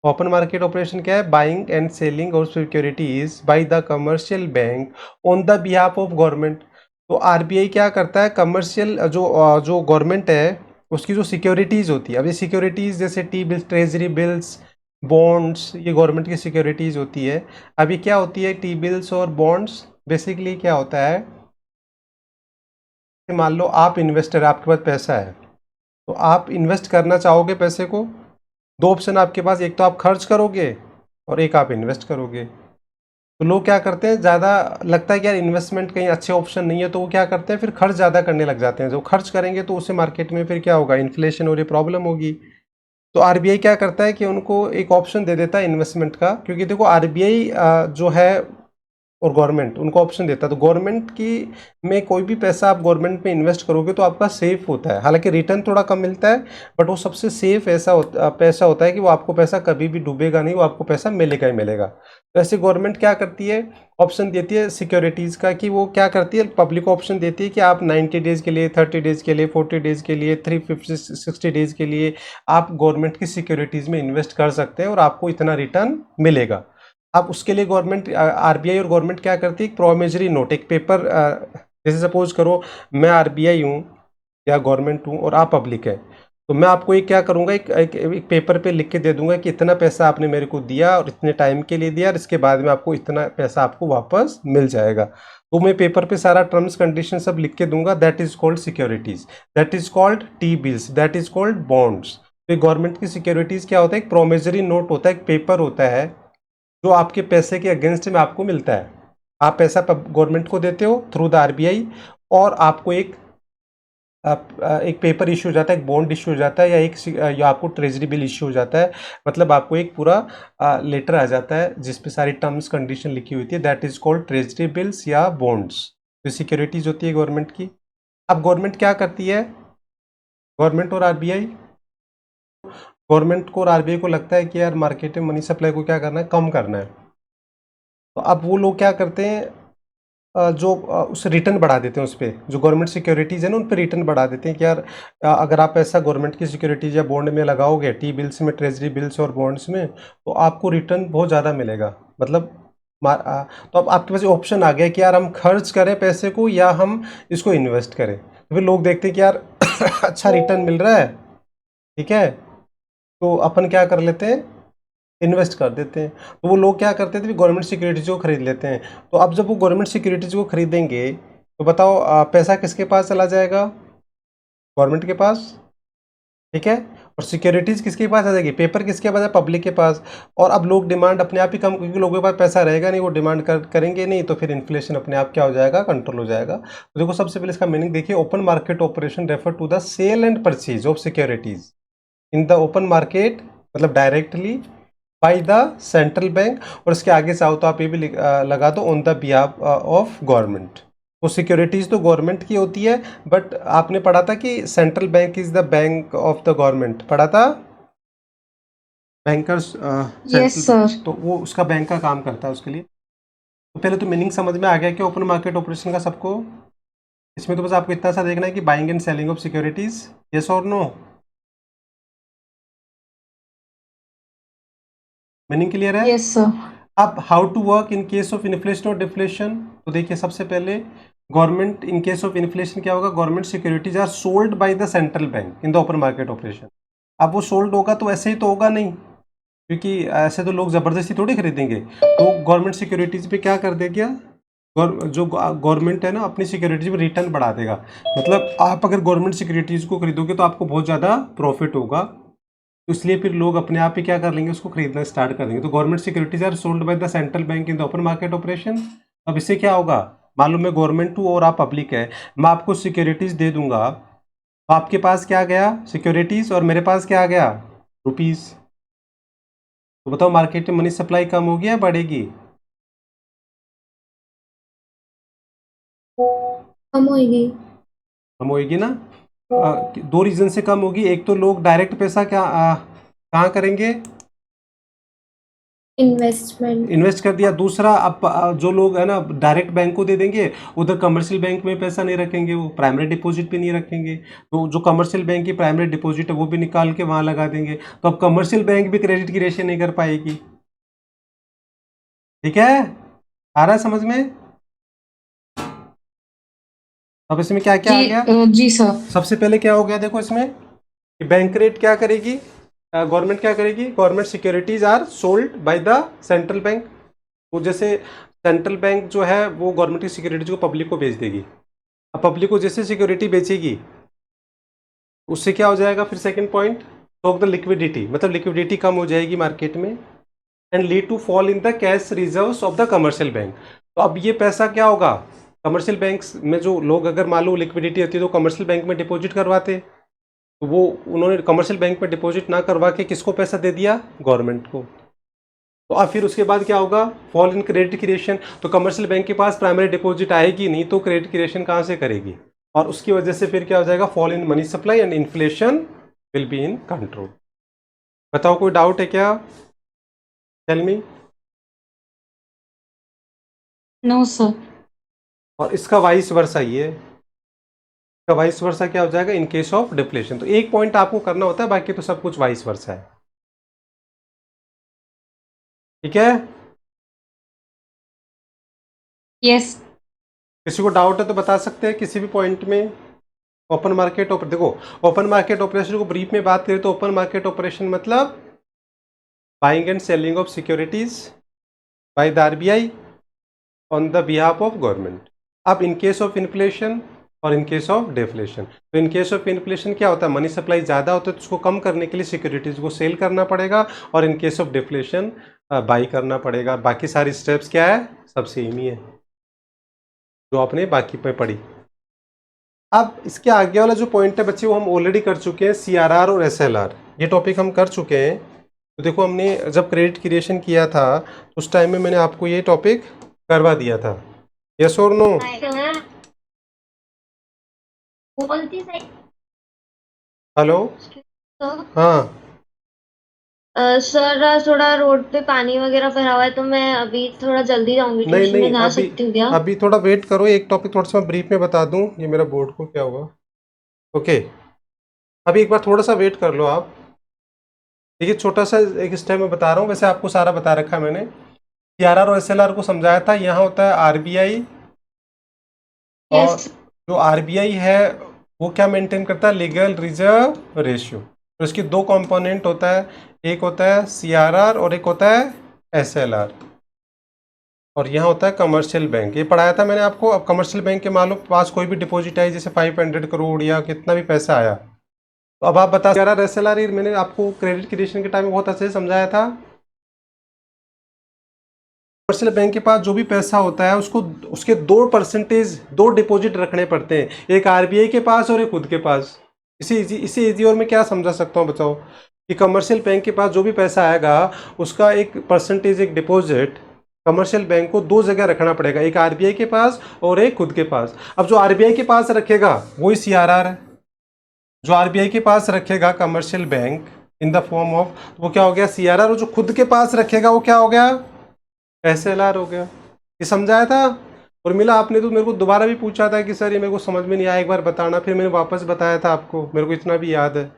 Open market operation क्या है, buying and selling of securities by the commercial bank on the behalf of government. तो आरबीआई क्या करता है, कमर्शियल जो गवर्नमेंट है उसकी जो सिक्योरिटीज होती है, अब ये सिक्योरिटीज जैसे T bills, treasury bills, bonds, ये गवर्नमेंट की सिक्योरिटीज होती है। अभी क्या होती है, टी बिल्स और बॉन्ड्स बेसिकली क्या होता है कि मान लो आप इन्वेस्टर, आपके पास पैसा है, तो आप इन्वेस्ट करना चाहोगे पैसे को। दो ऑप्शन आपके पास, एक तो आप खर्च करोगे और एक आप इन्वेस्ट करोगे। तो लोग क्या करते हैं, ज़्यादा लगता है कि यार इन्वेस्टमेंट कहीं अच्छे ऑप्शन नहीं है, तो वो क्या करते हैं, फिर खर्च ज़्यादा करने लग जाते हैं। जो खर्च करेंगे तो उससे मार्केट में फिर क्या होगा, इन्फ्लेशन और ये प्रॉब्लम होगी। तो आरबीआई क्या करता है कि उनको एक ऑप्शन दे देता है इन्वेस्टमेंट का, क्योंकि देखो आरबीआई जो है और गवर्नमेंट उनको ऑप्शन देता है। तो गवर्नमेंट की में कोई भी पैसा आप गवर्नमेंट में इन्वेस्ट करोगे तो आपका सेफ होता है। हालांकि रिटर्न थोड़ा कम मिलता है, बट वो सबसे सेफ पैसा होता है कि वो आपको पैसा कभी भी डूबेगा नहीं, वो आपको पैसा मिलेगा ही मिलेगा। तो ऐसे गवर्नमेंट क्या करती है, ऑप्शन देती है सिक्योरिटीज़ का, कि वो क्या करती है, पब्लिक को ऑप्शन देती है कि आप 90 डेज़ के लिए, 30 डेज़ के लिए, 40 डेज़ के लिए, 350 60 डेज़ के लिए आप गवर्नमेंट की सिक्योरिटीज़ में इन्वेस्ट कर सकते हैं और आपको इतना रिटर्न मिलेगा। अब उसके लिए गवर्नमेंट, आरबीआई और गवर्नमेंट क्या करती है, प्रोमिसरी नोट, एक पेपर, जैसे सपोज करो मैं आरबीआई हूँ या गवर्नमेंट हूँ और आप पब्लिक है, तो मैं आपको एक क्या करूँगा, एक पेपर पे लिख के दे दूंगा कि इतना पैसा आपने मेरे को दिया और इतने टाइम के लिए दिया, और इसके बाद में आपको इतना पैसा आपको वापस मिल जाएगा। तो मैं पेपर पे सारा टर्म्स कंडीशन सब लिख के दूंगा। That is called securities, that is called T bills, that is called bonds. तो गवर्नमेंट की सिक्योरिटीज क्या होता है, एक प्रोमिसरी नोट होता है, एक पेपर होता है जो आपके पैसे के अगेंस्ट में आपको मिलता है। आप पैसा गवर्नमेंट को देते हो थ्रू द आरबीआई, और आपको एक पेपर इशू हो जाता है, एक बॉन्ड इशू हो जाता है, या आपको ट्रेजरी बिल इशू हो जाता है। मतलब आपको एक पूरा लेटर आ जाता है जिसपे सारी टर्म्स कंडीशन लिखी हुई थी। That is called treasury bills या बॉन्ड्स। तो सिक्योरिटीज होती है गवर्नमेंट की। अब गवर्नमेंट क्या करती है, गवर्नमेंट और आरबीआई, गवर्नमेंट को और आरबीआई को लगता है कि यार मार्केट में मनी सप्लाई को क्या करना है, कम करना है। तो अब वो लोग क्या करते हैं, जो उस रिटर्न बढ़ा देते हैं उस पे, जो गवर्नमेंट सिक्योरिटीज़ है ना उन पे रिटर्न बढ़ा देते हैं कि यार अगर आप ऐसा गवर्नमेंट की सिक्योरिटीज या बॉन्ड में लगाओगे, टी बिल्स में, ट्रेजरी बिल्स और बॉन्ड्स में, तो आपको रिटर्न बहुत ज़्यादा मिलेगा। मतलब तो अब आपके पास ऑप्शन आ गया कि यार हम खर्च करें पैसे को या हम इसको इन्वेस्ट करें। तो फिर लोग देखते हैं कि यार अच्छा रिटर्न मिल रहा है, ठीक है, तो अपन क्या कर लेते हैं, इन्वेस्ट कर देते हैं। तो वो लोग क्या करते थे, गवर्नमेंट सिक्योरिटीज को खरीद लेते हैं। तो अब जब वो गवर्नमेंट सिक्योरिटीज को खरीदेंगे तो बताओ पैसा किसके पास चला जाएगा, गवर्नमेंट के पास, ठीक है, और सिक्योरिटीज किसके पास आ जाएगी, पेपर किसके पास है, पब्लिक के पास। और अब लोग डिमांड अपने आप ही कम, क्योंकि लोगों के पास पैसा रहेगा नहीं, वो डिमांड करेंगे नहीं, तो फिर इन्फ्लेशन अपने आप क्या हो जाएगा, कंट्रोल हो जाएगा। तो देखो सबसे पहले इसका मीनिंग देखिए, open market operation refer to the sale and purchase of securities in the open market, मतलब directly by the central bank. और इसके आगे चाहो तो आप ये भी लगा दो, on the behalf of government. वो सिक्योरिटीज तो गवर्नमेंट की होती है, बट आपने पढ़ा था कि central bank is the bank of the government, पढ़ा था बैंकर्स Yes, sir. तो वो उसका बैंक का काम करता है उसके लिए। तो पहले तो मीनिंग समझ में आ गया कि ओपन मार्केट ऑपरेशन का सबको। इसमें तो बस आपको इतना सा देखना है कि buying and selling of securities, yes और नो, मीनिंग क्लियर है। Yes, sir. अब how to work in case of inflation और डिफ्लेशन। तो देखिए सबसे पहले government, in case of inflation क्या होगा, government securities are sold by the central bank in the open market operation. अब वो सोल्ड होगा तो ऐसे ही तो होगा नहीं, क्योंकि ऐसे तो लोग ज़बरदस्ती थोड़ी खरीदेंगे। तो गवर्नमेंट सिक्योरिटीज पे क्या कर देगा, जो गवर्नमेंट है ना अपनी सिक्योरिटीज पे रिटर्न बढ़ा देगा। मतलब आप अगर गवर्नमेंट सिक्योरिटीज को खरीदोगे तो आपको बहुत ज़्यादा प्रॉफिट होगा, तो इसलिए फिर लोग अपने आप ही क्या कर लेंगे, उसको खरीदना स्टार्ट कर देंगे। तो government securities are sold by the central bank in the open market operation. अब इससे क्या होगा, मालूम मैं गवर्नमेंट हूँ और आप पब्लिक है, मैं आपको सिक्योरिटीज दे दूंगा, तो आपके पास क्या गया, सिक्योरिटीज, और मेरे पास क्या आ गया, रुपीज। तो बताओ मार्केट में मनी सप्लाई कम होगी या बढ़ेगी, कम होएगी। कम होगी ना। दो रीजन से कम होगी, एक तो लोग डायरेक्ट पैसा क्या कहाँ करेंगे, इन्वेस्टमेंट। इन्वेस्ट कर दिया। दूसरा अब जो लोग है ना डायरेक्ट बैंक को दे देंगे, उधर कमर्शियल बैंक में पैसा नहीं रखेंगे, वो प्राइमरी डिपॉजिट भी नहीं रखेंगे, तो जो कमर्शियल बैंक की प्राइमरी डिपॉजिट है वो भी निकाल के वहां लगा देंगे। तो अब कमर्शियल बैंक भी क्रेडिट की रेशियो नहीं कर पाएगी, ठीक है, आ रहा है समझ में। अब इसमें क्या क्या आ गया, जी sir. सबसे पहले क्या हो गया देखो इसमें कि बैंक रेट क्या करेगी, गवर्नमेंट क्या करेगी, government securities are sold by the central bank. तो जैसे सेंट्रल बैंक जो है वो गवर्नमेंट की सिक्योरिटीज को पब्लिक को बेच देगी। अब पब्लिक को जैसे सिक्योरिटी बेचेगी उससे क्या हो जाएगा, फिर second point, of the liquidity, मतलब लिक्विडिटी कम हो जाएगी मार्केट में, and lead to fall in the cash reserves of the commercial bank. तो अब ये पैसा क्या होगा, कमर्शियल बैंक्स में जो लोग अगर मालूम लिक्विडिटी होती है तो कमर्शियल बैंक में डिपॉजिट करवाते, तो वो उन्होंने कमर्शियल बैंक में डिपॉजिट ना करवा के किसको पैसा दे दिया, गवर्नमेंट को। तो अब फिर उसके बाद क्या होगा, फॉल इन क्रेडिट क्रिएशन। तो कमर्शियल बैंक के पास प्राइमरी डिपॉजिट आएगी नहीं तो क्रेडिट क्रिएशन कहाँ से करेगी, और उसकी वजह से फिर क्या हो जाएगा, fall in money supply and inflation will be in control. बताओ कोई डाउट है क्या, टेल मी। No, sir. और इसका वाइस वर्सा ही है, इसका वाइस वर्सा क्या हो जाएगा, इन केस ऑफ डिफ्लेशन। तो एक पॉइंट आपको करना होता है, बाकी तो सब कुछ वाइस वर्सा है, ठीक है। Yes. किसी को डाउट है तो बता सकते हैं किसी भी पॉइंट में। ओपन मार्केट देखो, ओपन मार्केट ऑपरेशन को ब्रीफ में बात करें तो ओपन मार्केट ऑपरेशन मतलब buying and selling of securities by the RBI on the behalf of government. अब इन केस ऑफ इन्फ्लेशन और इन केस ऑफ डिफ्लेशन, तो इन केस ऑफ इन्फ्लेशन क्या होता है, मनी सप्लाई ज़्यादा होता है तो उसको कम करने के लिए सिक्योरिटीज को सेल करना पड़ेगा, और इन केस ऑफ डिफ्लेशन बाई करना पड़ेगा। बाकी सारी स्टेप्स क्या है, सब सेम ही है जो आपने बाकी पे पढ़ी। अब इसके आगे वाला जो पॉइंट है बच्चे वो हम ऑलरेडी कर चुके हैं, सीआरआर और एसएलआर, ये टॉपिक हम कर चुके हैं। तो देखो हमने जब क्रेडिट क्रिएशन किया था उस टाइम में मैंने आपको ये टॉपिक करवा दिया था, यस और नो। हेलो, हाँ सर थोड़ा रोड पे पानी वगैरह भरा हुआ है तो मैं अभी थोड़ा जल्दी जाऊंगी नहीं ट्यूशन में, नहीं, जा अभी सकती हूँ क्या? अभी थोड़ा वेट करो, एक टॉपिक थोड़ा सा मैं ब्रीफ में बता दूं, ये मेरा बोर्ड को क्या होगा। ओके, अभी एक बार थोड़ा सा वेट कर लो आप। देखिए छोटा सा एक स्टेप में बता रहा हूँ, वैसे आपको सारा बता रखा है मैंने। सीआरआर और एसएलआर को समझाया था। यहाँ होता है आरबीआई, और यस जो आरबीआई है वो क्या मेंटेन करता है, लीगल रिजर्व रेशियो। तो इसके दो कंपोनेंट होता है, एक होता है सीआरआर और एक होता है एसएलआर। और यहाँ होता है कमर्शियल बैंक, ये पढ़ाया था मैंने आपको। अब कमर्शियल बैंक के मान लो पास कोई भी डिपॉजिट आई, जैसे 500 करोड़ या कितना भी पैसा आया, तो अब आप बता, सीआरआर एसएलआर ये मैंने आपको क्रेडिट क्रिएशन के टाइम में बहुत अच्छे से समझाया था। कमर्शियल बैंक के पास जो भी पैसा होता है उसको, उसके 2%, 2 डिपॉजिट रखने पड़ते हैं, एक आरबीआई के पास और एक खुद के पास। इसी इजी और मैं क्या समझा सकता हूँ बताओ, कि कमर्शियल बैंक के पास जो भी पैसा आएगा उसका एक परसेंटेज, एक डिपॉजिट कमर्शियल बैंक को 2 जगह रखना पड़ेगा, एक आरबीआई के पास और एक खुद के पास। अब जो आरबीआई के पास रखेगा वही सीआरआर है, जो आरबीआई के पास रखेगा commercial bank in the form of, वो क्या हो गया सीआरआर, और जो खुद के पास रखेगा वो क्या हो गया एसएलआर हो गया। ये समझाया था। और मिला, आपने तो मेरे को दोबारा भी पूछा था कि सर ये मेरे को समझ में नहीं आया, एक बार बताना, फिर मैंने वापस बताया था आपको, मेरे को इतना भी याद है।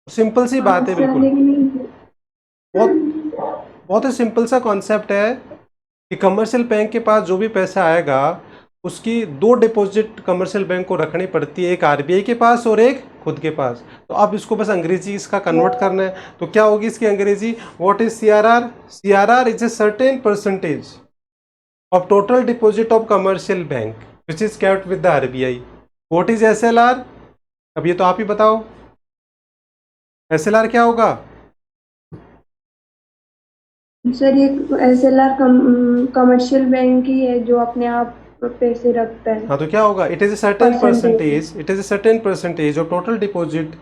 सिंपल सी बात है, सर बिल्कुल लेकिन बहुत बहुत ही सिंपल सा कॉन्सेप्ट है कि कमर्शियल बैंक के पास जो भी पैसा आएगा उसकी 2 डिपॉजिट कमर्शियल बैंक को रखनी पड़ती है, एक आरबीआई के पास और एक खुद के पास। तो अब इसको बस अंग्रेजी इसका कन्वर्ट करना है, तो क्या होगी इसकी अंग्रेजी, what is CRR, CRR is a certain percentage of total deposit of commercial bank which is kept with the RBI. What is SLR? अब ये तो आप ही बताओ, SLR क्या होगा? सर ये एसएलआर कमर्शियल बैंक ही है जो अपने आप पैसे रखता है। हाँ तो क्या होगा, it is a certain Percentage. percentage, it is a certain percentage of total deposit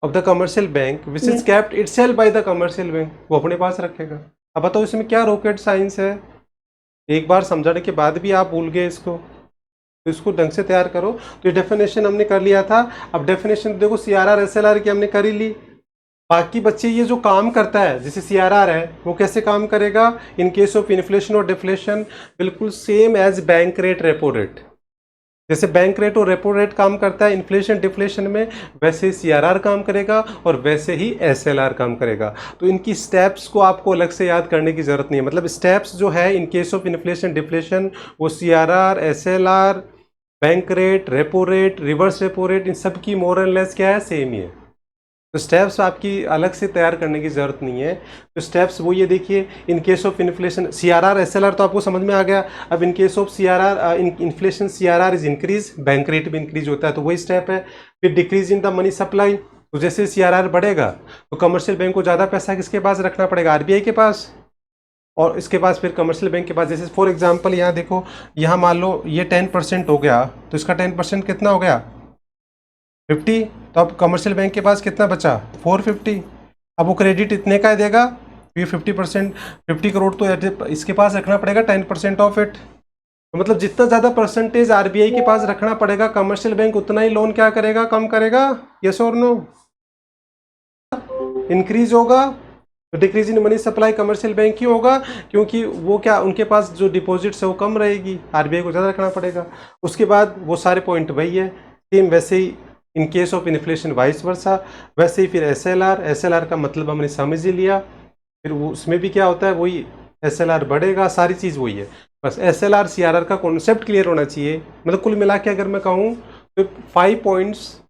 of the commercial bank which is Yes. kept itself by the commercial bank, वो अपने पास रखेगा। अब बताओ इसमें क्या रॉकेट साइंस है, एक बार समझाने के बाद भी आप भूल गए इसको, तो इसको ढंग से तैयार करो। तो ये डेफिनेशन हमने कर लिया था। अब डेफिनेशन देखो सीआरआर एसएलआर की हमने कर ही ली। बाकी बच्चे ये जो काम करता है जैसे सीआरआर है वो कैसे काम करेगा, इन केस ऑफ इन्फ्लेशन और डिफ्लेशन बिल्कुल same as bank rate repo rate. जैसे बैंक रेट और रेपो रेट काम करता है इन्फ्लेशन डिफ्लेशन में, वैसे सीआरआर काम करेगा और वैसे ही एसएलआर काम करेगा। तो इनकी स्टेप्स को आपको अलग से याद करने की जरूरत नहीं है, मतलब स्टेप्स जो है in case of inflation deflation वो CRR SLR bank rate repo rate reverse repo rate इन सब की मोर एंड लेस क्या है, सेम ही है। तो स्टेप्स आपकी अलग से तैयार करने की ज़रूरत नहीं है। तो स्टेप्स वो ये देखिए, इन case of inflation CRR SLR तो आपको समझ में आ गया। अब इन case of CRR inflation CRR is increase, bank rate भी इंक्रीज होता है, तो वही स्टेप है। फिर decrease in the money supply, तो जैसे सीआरआर बढ़ेगा तो कमर्शियल बैंक को ज़्यादा पैसा किसके पास रखना पड़ेगा, आरबीआई के पास, और इसके पास फिर कमर्शियल बैंक के पास। जैसे फॉर एग्जाम्पल यहाँ देखो, यहाँ मान लो ये 10% हो गया, तो इसका 10% कितना हो गया 50, तो अब कमर्शियल बैंक के पास कितना बचा 450। अब वो क्रेडिट इतने का ही देगा, तो ये 50%, 50 करोड़ तो इसके पास रखना पड़ेगा 10% ऑफ इट। तो मतलब जितना ज़्यादा परसेंटेज आरबीआई के पास रखना पड़ेगा कमर्शियल बैंक उतना ही लोन क्या करेगा, कम करेगा, यस और नो, इंक्रीज होगा। तो decrease in money supply commercial bank ही होगा, क्योंकि वो क्या उनके पास जो डिपॉजिट्स है वो कम रहेगी, आरबीआई को ज़्यादा रखना पड़ेगा। उसके बाद वो सारे पॉइंट वही है सेम, वैसे ही in case of inflation vice versa, वैसे ही फिर एसएलआर का मतलब हमने समझ ही लिया। फिर वो उसमें भी क्या होता है, वही एसएलआर बढ़ेगा, सारी चीज़ वही है। बस एसएलआर सीआरआर का कॉन्सेप्ट क्लियर होना चाहिए। मतलब कुल मिला के अगर मैं कहूँ तो 5 पॉइंट्स,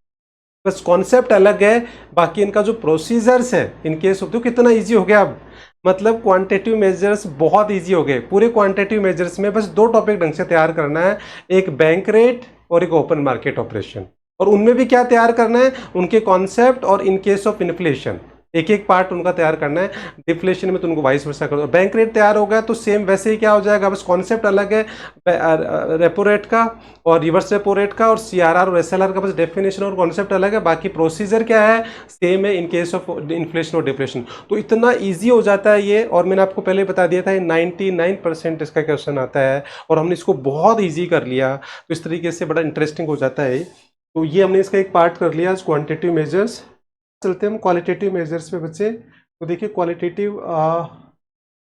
बस कॉन्सेप्ट अलग है, बाकी इनका जो प्रोसीजर्स है इन केस ऑफ, तो कितना ईजी हो गया अब, मतलब क्वांटिटेटिव मेजर्स बहुत ईजी हो गए। पूरे क्वांटिटेटिव मेजर्स में बस 2 टॉपिक ढंग से तैयार करना है, एक बैंक रेट और एक ओपन मार्केट ऑपरेशन। और उनमें भी क्या तैयार करना है, उनके कॉन्सेप्ट और इन केस ऑफ इन्फ्लेशन, एक एक पार्ट उनका तैयार करना है। डिफ्लेशन में तो उनको वाइस वर्सा कर दो। बैंक रेट तैयार हो गया तो सेम वैसे ही क्या हो जाएगा, बस कॉन्सेप्ट अलग है रेपो रेट का और रिवर्स रेपो रेट का, और सीआरआर और एसएलआर का बस डेफिनेशन और कॉन्सेप्ट अलग है, बाकी प्रोसीजर क्या है सेम है इन केस ऑफ इन्फ्लेशन और डिप्रेशन। तो इतना ईजी हो जाता है ये, और मैंने आपको पहले बता दिया था 99% इसका क्वेश्चन आता है, और हमने इसको बहुत ईजी कर लिया, तो इस तरीके से बड़ा इंटरेस्टिंग हो जाता है। तो ये हमने इसका एक पार्ट कर लिया क्वान्टिटेटिव मेजर्स। चलते हैं हम क्वालिटेटिव मेजर्स पे बच्चे। तो देखिए क्वालिटेटिव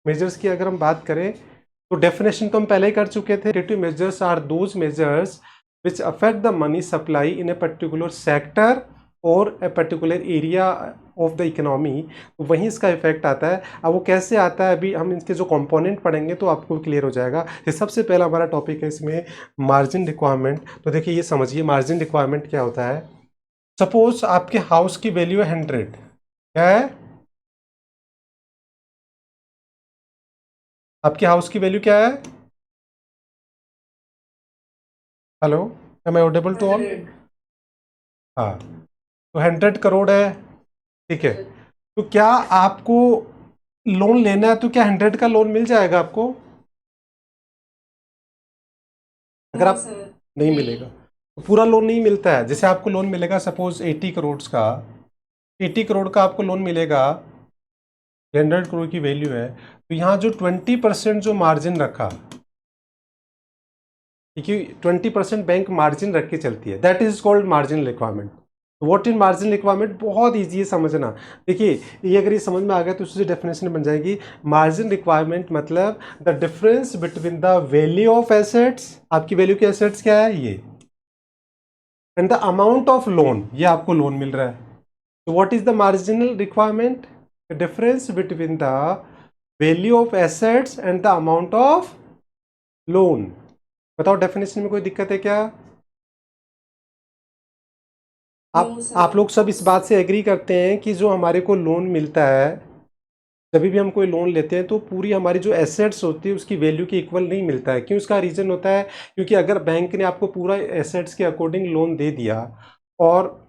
मेजर्स की अगर हम बात करें तो डेफिनेशन तो हम पहले ही कर चुके थे। Qualitative measures are those measures which affect the money supply in a particular sector और a particular area of the economy. तो वहीं इसका इफेक्ट आता है। अब वो कैसे आता है अभी हम इसके जो कंपोनेंट पढ़ेंगे तो आपको क्लियर हो जाएगा। ये सबसे पहला हमारा टॉपिक है इसमें मार्जिन रिक्वायरमेंट। तो देखिए ये समझिए मार्जिन रिक्वायरमेंट क्या होता है। सपोज आपके हाउस की वैल्यू है 100, क्या है आपके हाउस की वैल्यू क्या है? Hello, am I audible to all? हाँ, तो 100 करोड़ है, ठीक है। तो क्या आपको लोन लेना है तो क्या 100 का लोन मिल जाएगा आपको? अगर आप नहीं मिलेगा तो पूरा लोन नहीं मिलता है। जैसे आपको लोन मिलेगा सपोज 80 करोड़ का, 80 करोड़ का आपको लोन मिलेगा, 100 करोड़ की वैल्यू है। तो यहाँ जो 20% जो मार्जिन रखा, क्योंकि 20% बैंक मार्जिन रख के चलती है, that is called margin requirement. What is margin requirement? बहुत ईजी है समझना। देखिए ये अगर ये समझ में आ गया तो उससे डेफिनेशन बन जाएगी। मार्जिन रिक्वायरमेंट मतलब the difference between the value of assets, आपकी वैल्यू के एसेट्स क्या है ये, and the amount of loan, ये आपको लोन मिल रहा है। तो what is the marginal requirement? The difference between the value of assets and the amount of loan. बताओ डेफिनेशन में कोई दिक्कत है क्या? आप लोग सब इस बात से एग्री करते हैं कि जो हमारे को लोन मिलता है, जब भी हम कोई लोन लेते हैं तो पूरी हमारी जो एसेट्स होती है उसकी वैल्यू के इक्वल नहीं मिलता है। क्यों? इसका रीज़न होता है क्योंकि अगर बैंक ने आपको पूरा एसेट्स के अकॉर्डिंग लोन दे दिया और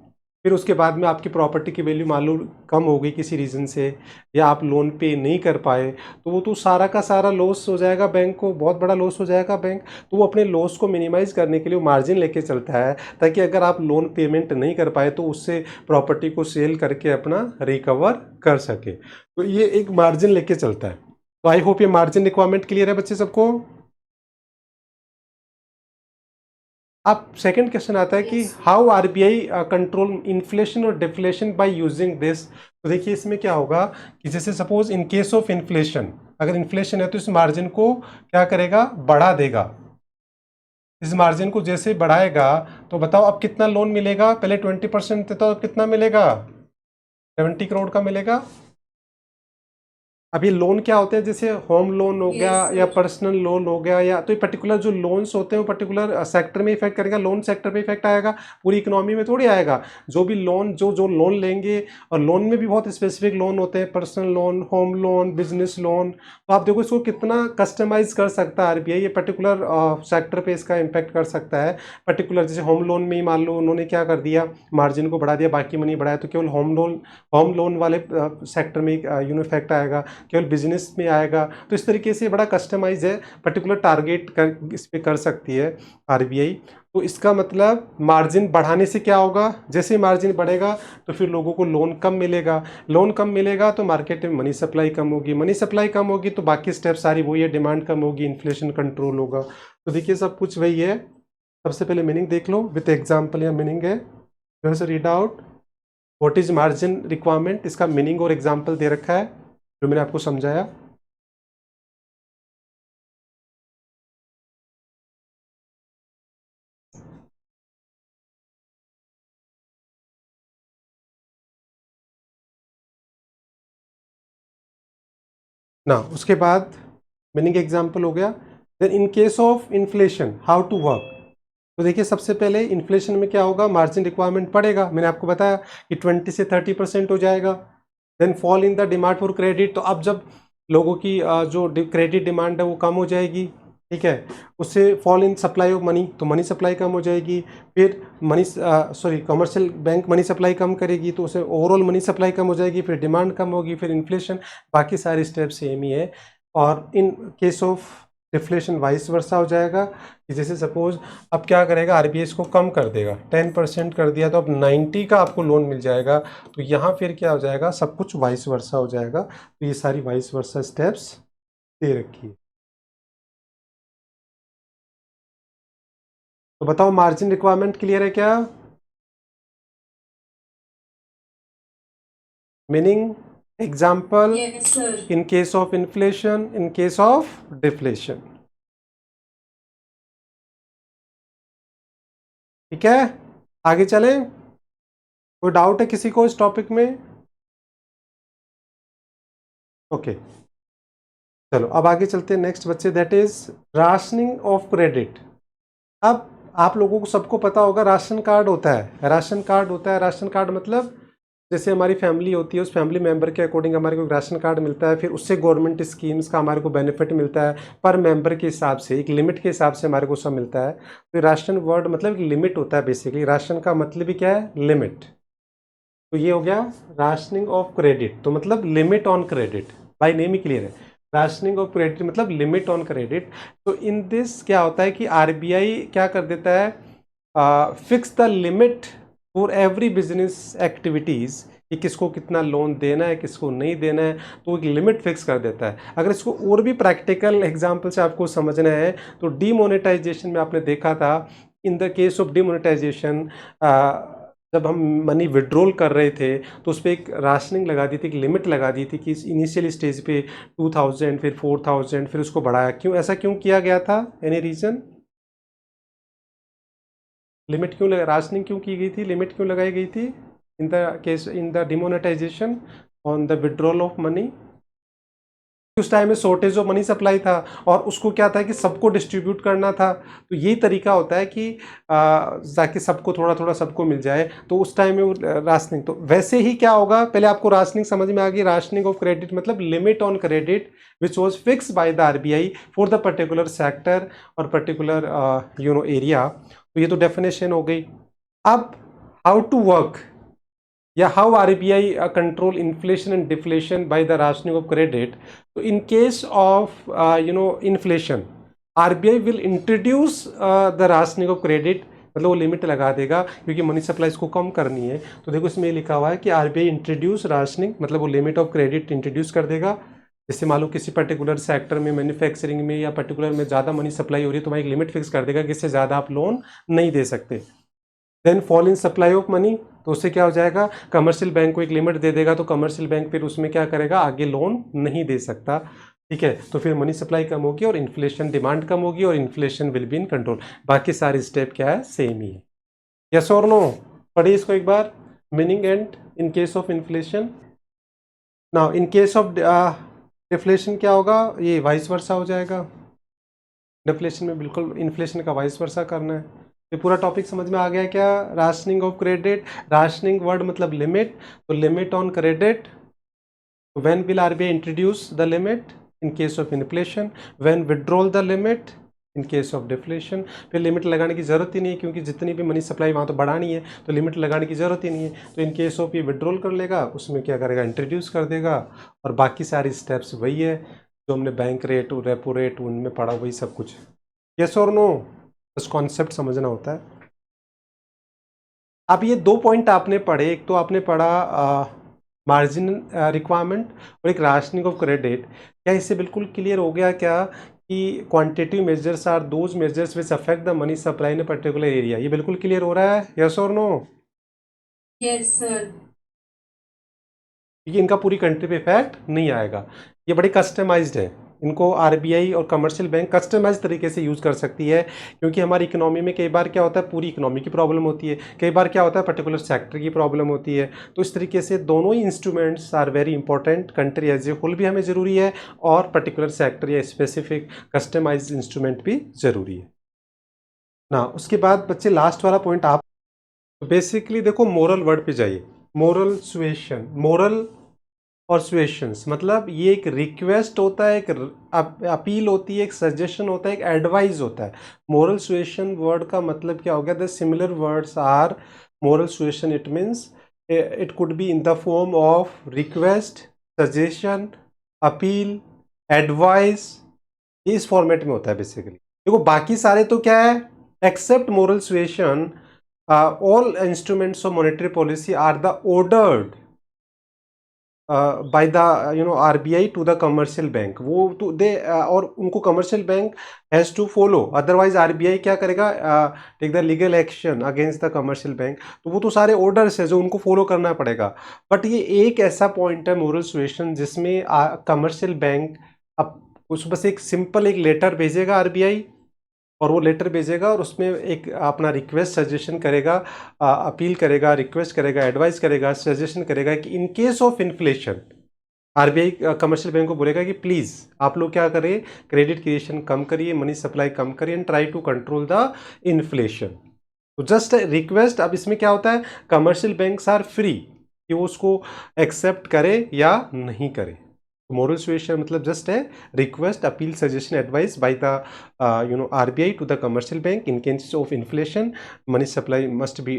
फिर उसके बाद में आपकी प्रॉपर्टी की वैल्यू मान लो कम हो गई किसी रीज़न से, या आप लोन पे नहीं कर पाए, तो वो तो सारा का सारा लॉस हो जाएगा बैंक को, बहुत बड़ा लॉस हो जाएगा बैंक। तो वो अपने लॉस को मिनिमाइज करने के लिए मार्जिन लेके चलता है, ताकि अगर आप लोन पेमेंट नहीं कर पाए तो उससे प्रॉपर्टी को सेल करके अपना रिकवर कर सके। तो ये एक मार्जिन लेके चलता है। तो आई होप ये मार्जिन रिक्वायरमेंट क्लियर है बच्चे सबको। अब सेकंड क्वेश्चन आता है कि हाउ आरबीआई कंट्रोल इन्फ्लेशन और डिफ्लेशन बाय यूजिंग दिस। तो देखिए इसमें क्या होगा कि जैसे suppose in case of inflation, अगर इन्फ्लेशन है तो इस मार्जिन को क्या करेगा, बढ़ा देगा। इस मार्जिन को जैसे बढ़ाएगा तो बताओ अब कितना लोन मिलेगा? पहले 20% था, तो अब कितना मिलेगा? 70 करोड़ का मिलेगा। अब ये लोन क्या होते हैं, जैसे होम लोन हो गया या पर्सनल लोन हो गया, या तो ये पर्टिकुलर जो लोन्स होते हैं वो पर्टिकुलर सेक्टर में इफेक्ट करेगा, लोन सेक्टर पे इफेक्ट आएगा, पूरी इकोनॉमी में थोड़ी आएगा। जो भी लोन जो लोन लेंगे, और लोन में भी बहुत स्पेसिफिक लोन होते हैं, personal loan, home loan, business loan. तो आप देखो इसको कितना कस्टमाइज कर सकता है आरबीआई, ये पर्टिकुलर सेक्टर पे इसका इम्पैक्ट कर सकता है। पर्टिकुलर जैसे होम लोन में ही मान लो उन्होंने क्या कर दिया, मार्जिन को बढ़ा दिया, बाकी मनी बढ़ाया, तो केवल होम लोन वाले सेक्टर में इफेक्ट आएगा, केवल बिजनेस में आएगा। तो इस तरीके से बड़ा कस्टमाइज है, पर्टिकुलर टारगेट कर इस पे कर सकती है आरबीआई। तो इसका मतलब मार्जिन बढ़ाने से क्या होगा, जैसे मार्जिन बढ़ेगा तो फिर लोगों को लोन कम मिलेगा, लोन कम मिलेगा तो मार्केट में मनी सप्लाई कम होगी, मनी सप्लाई कम होगी तो बाकी स्टेप सारी वही है, डिमांड कम होगी, इन्फ्लेशन कंट्रोल होगा। तो देखिए सब कुछ वही है। सबसे पहले मीनिंग देख लो विथ एग्जाम्पल, या मीनिंग है read out what is margin requirement. इसका मीनिंग और एग्जाम्पल दे रखा है जो मैंने आपको समझाया। ना उसके बाद मीनिंग एग्जाम्पल हो गया। Then in case of inflation how to work. तो देखिए सबसे पहले इन्फ्लेशन में क्या होगा, मार्जिन रिक्वायरमेंट बढ़ेगा, मैंने आपको बताया कि 20 से 30% हो जाएगा। Then fall in the demand for credit, तो अब जब लोगों की जो क्रेडिट डिमांड है वो कम हो जाएगी, ठीक है। उससे fall in supply of money, तो मनी सप्लाई कम हो जाएगी। फिर कमर्शियल बैंक मनी सप्लाई कम करेगी तो उसे ओवरऑल मनी सप्लाई कम हो जाएगी, फिर डिमांड कम होगी, फिर इन्फ्लेशन। बाकी सारे स्टेप सेम ही है। और इन case of deflation vice versa हो जाएगा कि जैसे सपोज अब क्या करेगा आरबीआई, इसको कम कर देगा, 10% कर दिया तो अब 90 का आपको लोन मिल जाएगा। तो यहाँ फिर क्या हो जाएगा, सब कुछ वाइस वर्सा हो जाएगा। तो ये सारी वाइस वर्सा स्टेप्स दे रखी है। तो बताओ मार्जिन रिक्वायरमेंट क्लियर है क्या? Meaning example Yes, sir. In case of inflation, in case of deflation. ठीक है, आगे चलें। कोई डाउट है किसी को इस टॉपिक में? ओके, चलो अब आगे चलते हैं नेक्स्ट बच्चे, that is rationing of credit. अब आप लोगों को सबको पता होगा राशन कार्ड होता है, राशन कार्ड होता है। राशन कार्ड मतलब जैसे हमारी फैमिली होती है, उस फैमिली मेंबर के अकॉर्डिंग हमारे को एक राशन कार्ड मिलता है, फिर उससे गवर्नमेंट स्कीम्स का हमारे को बेनिफिट मिलता है, पर मेंबर के हिसाब से एक लिमिट के हिसाब से हमारे को सब मिलता है। तो राशन वर्ड मतलब एक लिमिट होता है बेसिकली, राशन का मतलब ही क्या है, लिमिट। तो ये हो गया राशनिंग ऑफ क्रेडिट, तो मतलब limit on credit, by name he clear है। राशनिंग ऑफ क्रेडिट मतलब लिमिट ऑन क्रेडिट। तो इन दिस क्या होता है कि आरबीआई क्या कर देता है, fix the limit for every business activities, कि किसको कितना लोन देना है, किसको नहीं देना है, तो एक लिमिट फिक्स कर देता है। अगर इसको और भी प्रैक्टिकल एग्जांपल से आपको समझना है तो डीमोनेटाइजेशन में आपने देखा था, in the case of demonetisation जब हम मनी विड्रॉल कर रहे थे तो उस पर एक राशनिंग लगा दी थी, एक लिमिट लगा दी थी कि इनिशियल स्टेज पे 2000, फिर 4000, फिर उसको बढ़ाया। क्यों ऐसा क्यों किया गया था, एनी रीज़न? लिमिट क्यों लगा, राशनिंग क्यों की गई थी, लिमिट क्यों लगाई गई थी इन the case, in the demonetisation on the withdrawal of money? उस टाइम में शॉर्टेज ऑफ मनी सप्लाई था और उसको क्या था कि सबको डिस्ट्रीब्यूट करना था। तो यही तरीका होता है कि ताकि सबको थोड़ा थोड़ा सबको मिल जाए, तो उस टाइम में वो राशनिंग। तो वैसे ही क्या होगा, पहले आपको राशनिंग समझ में आ गई। राशनिंग ऑफ क्रेडिट मतलब limit on credit which was fix by the RBI for the particular sector और पर्टिकुलर एरिया। तो ये तो डेफिनेशन हो गई। अब हाउ टू वर्क या how RBI control inflation and deflation by the rationing of credit. तो in case of inflation, RBI will introduce the rationing of credit, मतलब वो लिमिट लगा देगा क्योंकि मनी सप्लाई को कम करनी है। तो देखो इसमें लिखा हुआ है कि आरबीआई इंट्रोड्यूस राशनिंग, मतलब वो लिमिट ऑफ क्रेडिट इंट्रोड्यूस कर देगा। जैसे मान लो किसी पर्टिकुलर सेक्टर में, मैन्युफैक्चरिंग में या पर्टिकुलर में ज़्यादा मनी सप्लाई हो रही है तो वहाँ एक लिमिट फिक्स कर देगा कि इससे ज़्यादा आप लोन नहीं दे सकते। Then fall in supply of money, तो उससे क्या हो जाएगा, कमर्शियल बैंक को एक लिमिट दे देगा, तो कमर्शियल बैंक फिर उसमें क्या करेगा, आगे लोन नहीं दे सकता। ठीक है, तो फिर मनी सप्लाई कम होगी और इन्फ्लेशन, डिमांड कम होगी और inflation will be in control. बाकी सारे स्टेप क्या है, सेम ही है। यस और नो? पढ़िए इसको एक बार, meaning and in case of inflation. Now in case of deflation क्या होगा, ये वाइस वर्सा हो जाएगा। डिफ्लेशन में बिल्कुल इन्फ्लेशन का वाइस वर्सा करना है। ये पूरा टॉपिक समझ में आ गया क्या? Rationing of credit, rationing word मतलब लिमिट, तो limit on credit. When will RBI introduce the limit, in case of inflation. When withdrawal the limit, in case of deflation. फिर लिमिट लगाने की ज़रूरत ही नहीं है क्योंकि जितनी भी मनी सप्लाई वहाँ तो बढ़ानी है, तो लिमिट लगाने की ज़रूरत ही नहीं है। तो इन केस ऑफ ये विड्रॉल कर लेगा, उसमें क्या करेगा, इंट्रोड्यूस कर देगा। और बाकी सारी स्टेप्स वही है जो हमने बैंक रेट, रेपो रेट उनमें पढ़ा, वही सब कुछ। यस और नो? बस कॉन्सेप्ट समझना होता है। अब ये दो पॉइंट आपने पढ़े, एक तो आपने पढ़ा मार्जिन रिक्वायरमेंट और एक राशनिंग ऑफ क्रेडिट। क्या इससे बिल्कुल क्लियर हो गया क्या कि quantitative measures are those measures which affect the money supply in a particular area? ये बिल्कुल क्लियर हो रहा है, यस और नो? Yes, sir. ये इनका पूरी कंट्री पे इफेक्ट नहीं आएगा, ये बड़े कस्टमाइज्ड है। इनको आरबीआई और कमर्शियल बैंक कस्टमाइज तरीके से यूज़ कर सकती है, क्योंकि हमारी इकोनॉमी में कई बार क्या होता है, पूरी इकोनॉमी की प्रॉब्लम होती है, कई बार क्या होता है पर्टिकुलर सेक्टर की प्रॉब्लम होती है। तो इस तरीके से दोनों ही instruments are very important, country as a whole भी हमें ज़रूरी है और पर्टिकुलर सेक्टर या स्पेसिफिक कस्टमाइज इंस्ट्रूमेंट भी ज़रूरी है ना। उसके बाद बच्चे लास्ट वाला पॉइंट आप बेसिकली देखो, मोरल वर्ड पे जाइए। मोरल सुएशन, मोरल और सुएशंस मतलब ये एक रिक्वेस्ट होता है, एक अपील होती है, एक सजेशन होता है, एक एडवाइस होता है। मोरल सुएशन वर्ड का मतलब क्या हो गया, the similar words are moral suasion, it means it could be in the form of request, suggestion, appeal, advice, ये इस फॉर्मेट में होता है बेसिकली। देखो बाकी सारे तो क्या है, except moral suasion, all instruments of monetary policy are the ordered by the RBI to the commercial bank, वो तो दे और उनको commercial bank has to follow, otherwise RBI क्या करेगा, take the legal action against the commercial bank. तो वो तो सारे ऑर्डर्स है जो उनको फॉलो करना पड़ेगा। बट ये एक ऐसा पॉइंट है मोरल सुएशन जिसमें कमर्शियल बैंक अब उस बस एक सिंपल एक लेटर भेजेगा आरबीआई, और वो लेटर भेजेगा और उसमें एक अपना रिक्वेस्ट सजेशन करेगा, अपील करेगा, रिक्वेस्ट करेगा, एडवाइस करेगा, सजेशन करेगा कि इन case of inflation RBI commercial bank को बोलेगा कि प्लीज़ आप लोग क्या करें, क्रेडिट क्रिएशन कम करिए, मनी सप्लाई कम करिए and try to control the inflation. तो जस्ट रिक्वेस्ट। अब इसमें क्या होता है, कमर्शियल बैंक्स आर फ्री कि वो उसको एक्सेप्ट करे या नहीं करे। मोरल सुएशन मतलब जस्ट है request, appeal, suggestion, advice by the RBI to the commercial bank in case of inflation, money supply must be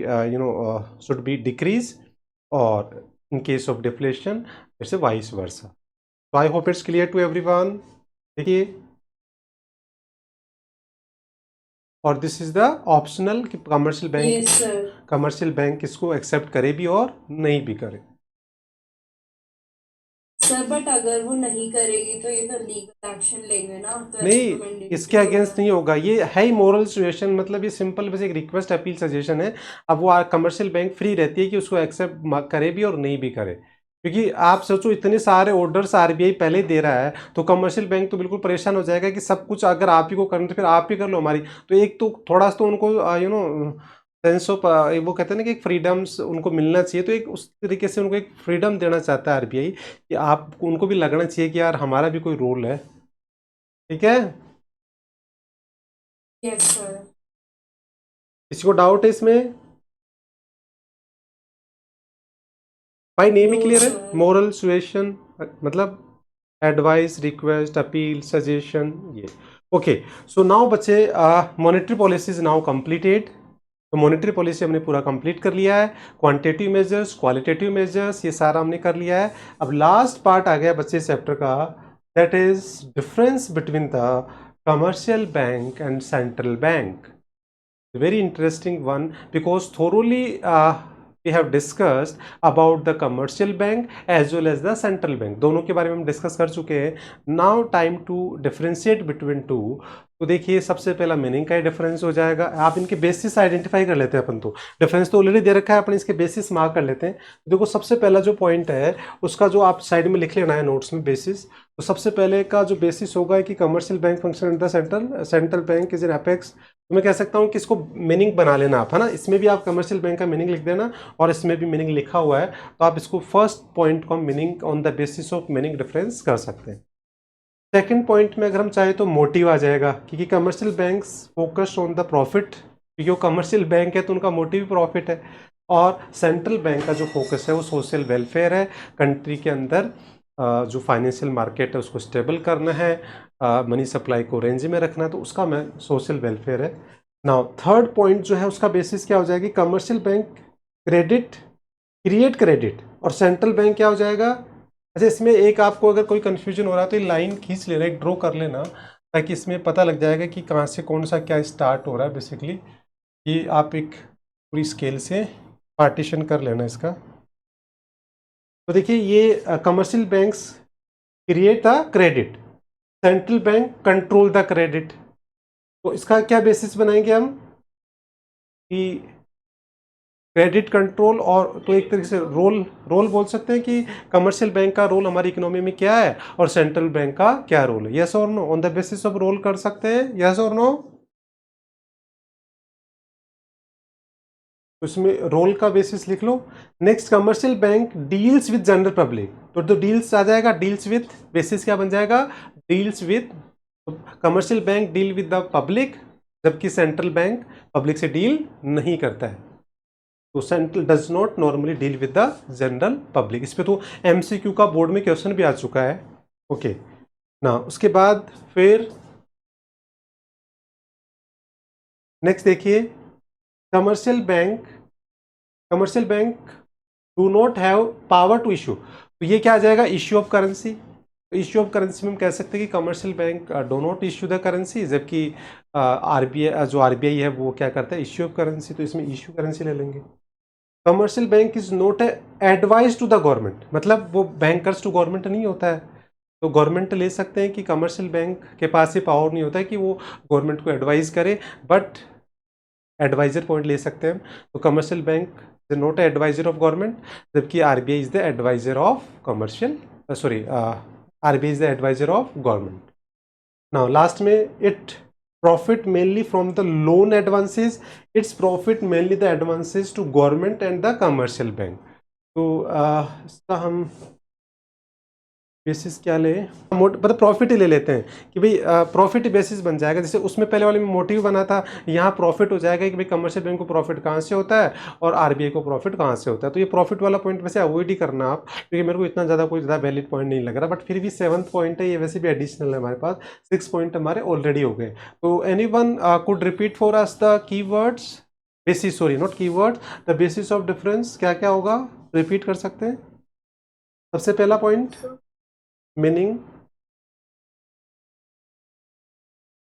should be decrease, और in case of deflation it's a vice versa. So I hope it's clear to everyone. देखिए, और this is the optional कि commercial bank, Yes, sir. Commercial bank इसको accept करे भी और नहीं भी करे। सर बट अगर वो नहीं करेगी तो ये तो लीगल एक्शन लेंगे ना, तो नहीं, recommended इसके होगा। अगेंस्ट नहीं होगा, ये है ही मोरल सुएशन, मतलब ये सिंपल बस एक रिक्वेस्ट, अपील, सजेशन है। अब वो कमर्शियल बैंक फ्री रहती है कि उसको एक्सेप्ट करे भी और नहीं भी करे, क्योंकि आप सोचो इतने सारे ऑर्डर्स आरबीआई पहले ही दे रहा है, तो कमर्शियल बैंक तो बिल्कुल परेशान हो जाएगा कि सब कुछ अगर आप ही को करना तो फिर आप ही कर लो हमारी। तो एक तो थोड़ा सा तो उनको सेंस ऑफ वो कहते हैं ना कि एक फ्रीडम्स उनको मिलना चाहिए, तो एक उस तरीके से उनको एक फ्रीडम देना चाहता है आरबीआई कि आप उनको भी लगना चाहिए कि यार हमारा भी कोई रोल है। ठीक है, Yes, sir. किसी को डाउट है इसमें? भाई नेम ही No, क्लियर है। sir. मोरल सुएशन मतलब एडवाइस, रिक्वेस्ट, अपील, सजेशन, ये ओके। सो नाउ बच्चे monetary policy is now completed. तो मॉनेटरी पॉलिसी हमने पूरा कंप्लीट कर लिया है, क्वांटिटेटिव मेजर्स, क्वालिटेटिव मेजर्स, ये सारा हमने कर लिया है। अब लास्ट पार्ट आ गया बच्चे चैप्टर का, that is difference between the commercial bank and central bank. Very interesting one, because thoroughly we have discussed about the commercial bank as well as the central bank, दोनों के बारे में हम discuss कर चुके हैं। Now time to differentiate between two। तो देखिए सबसे पहला मीनिंग का डिफरेंस हो जाएगा, आप इनके बेसिस आइडेंटिफाई कर लेते हैं अपन, तो डिफरेंस तो ऑलरेडी दे रखा है, अपन इसके बेसिस मार्क कर लेते हैं। देखो सबसे पहला जो पॉइंट है उसका जो आप साइड में लिख लेना है नोट्स में बेसिस। तो सबसे पहले का जो बेसिस होगा कि commercial bank function in the central bank is in apex. तो मैं कह सकता हूँ कि इसको मीनिंग बना लेना आप, है ना, इसमें भी आप कमर्शियल बैंक का मीनिंग लिख देना और इसमें भी मीनिंग लिखा हुआ है, तो आप इसको फर्स्ट पॉइंट को meaning on the basis of meaning difference कर सकते हैं। सेकंड पॉइंट में अगर हम चाहे तो मोटिव आ जाएगा, क्योंकि commercial banks focus on the profit, क्योंकि वो कमर्शियल बैंक है तो उनका मोटिव प्रॉफिट है। और सेंट्रल बैंक का जो फोकस है वो सोशल वेलफेयर है, कंट्री के अंदर जो फाइनेंशियल मार्केट है उसको स्टेबल करना है, मनी सप्लाई को रेंज में रखना है, तो उसका मैं सोशल वेलफेयर है। नाउ थर्ड पॉइंट जो है उसका बेसिस क्या हो जाएगी, कमर्शियल बैंक क्रिएट क्रेडिट, और सेंट्रल बैंक क्या हो जाएगा। अच्छा, इसमें एक आपको अगर कोई कन्फ्यूजन हो रहा है तो ये लाइन खींच लेना, एक ड्रॉ कर लेना, ताकि इसमें पता लग जाएगा कि कहाँ से कौन सा क्या स्टार्ट हो रहा है। बेसिकली ये आप एक पूरी स्केल से पार्टीशन कर लेना इसका। तो देखिए ये commercial banks create the credit, central bank control the credit. तो इसका क्या बेसिस बनाएंगे हम कि क्रेडिट कंट्रोल, और तो एक तरीके से रोल बोल सकते हैं कि कमर्शियल बैंक का रोल हमारी इकोनॉमी में क्या है और सेंट्रल बैंक का क्या रोल है। यस और no, on the basis of role कर सकते हैं, यस और नो। तो इसमें रोल का बेसिस लिख लो। Next, commercial bank deals with general public, तो डील्स आ जाएगा, डील्स विद, बेसिस क्या बन जाएगा, deals with. Commercial bank deal with the public, जबकि सेंट्रल बैंक पब्लिक से डील नहीं करता है। तो central does not normally deal with the general public. इस पे तो एमसीक्यू का बोर्ड में क्वेश्चन भी आ चुका है। ओके ना, उसके बाद फिर नेक्स्ट देखिए, commercial bank do not have power to issue. तो ये क्या आ जाएगा, इश्यू ऑफ करेंसी। तो इश्यू ऑफ करेंसी में हम कह सकते हैं कि commercial bank do not issue the currency, जबकि आरबीआई जो आरबीआई है वो क्या करता है, इश्यू ऑफ करेंसी। तो इसमें इश्यू करेंसी ले लेंगे। Commercial bank is not advice to the government, मतलब वो बैंकर्स टू गवर्नमेंट नहीं होता है। तो गवर्नमेंट ले सकते हैं कि कमर्शियल बैंक के पास ये पावर नहीं होता है कि वो गवर्नमेंट को एडवाइस करे, बट एडवाइजर पॉइंट ले सकते हैं। तो commercial bank is not adviser of government, जबकि RBI is the adviser of commercial, sorry RBI is the adviser of government. Now last में, it profit mainly from the loan advances, its profit mainly the advances to government and the commercial bank. तो इसका हम basis क्या ले, मतलब profit ही ले लेते हैं कि भाई प्रॉफिट बेसिस बन जाएगा। जैसे उसमें पहले वाले में मोटिव बना था, यहाँ प्रॉफिट हो जाएगा कि भाई कमर्शियल बैंक को प्रॉफिट कहाँ से होता है और आरबीआई को प्रॉफिट कहाँ से होता है। तो ये प्रॉफिट वाला पॉइंट वैसे अवॉइड ही करना आप, क्योंकि मेरे को इतना ज़्यादा कोई ज़्यादा वैलिड पॉइंट नहीं लग रहा, बट फिर भी 7th पॉइंट है, ये वैसे भी एडिशनल है हमारे पास, 6 पॉइंट हमारे ऑलरेडी हो गए। तो any one could repeat for us the key words, basis, sorry not key word, the basis of difference क्या क्या होगा, रिपीट कर सकते हैं। सबसे पहला पॉइंट, मीनिंग,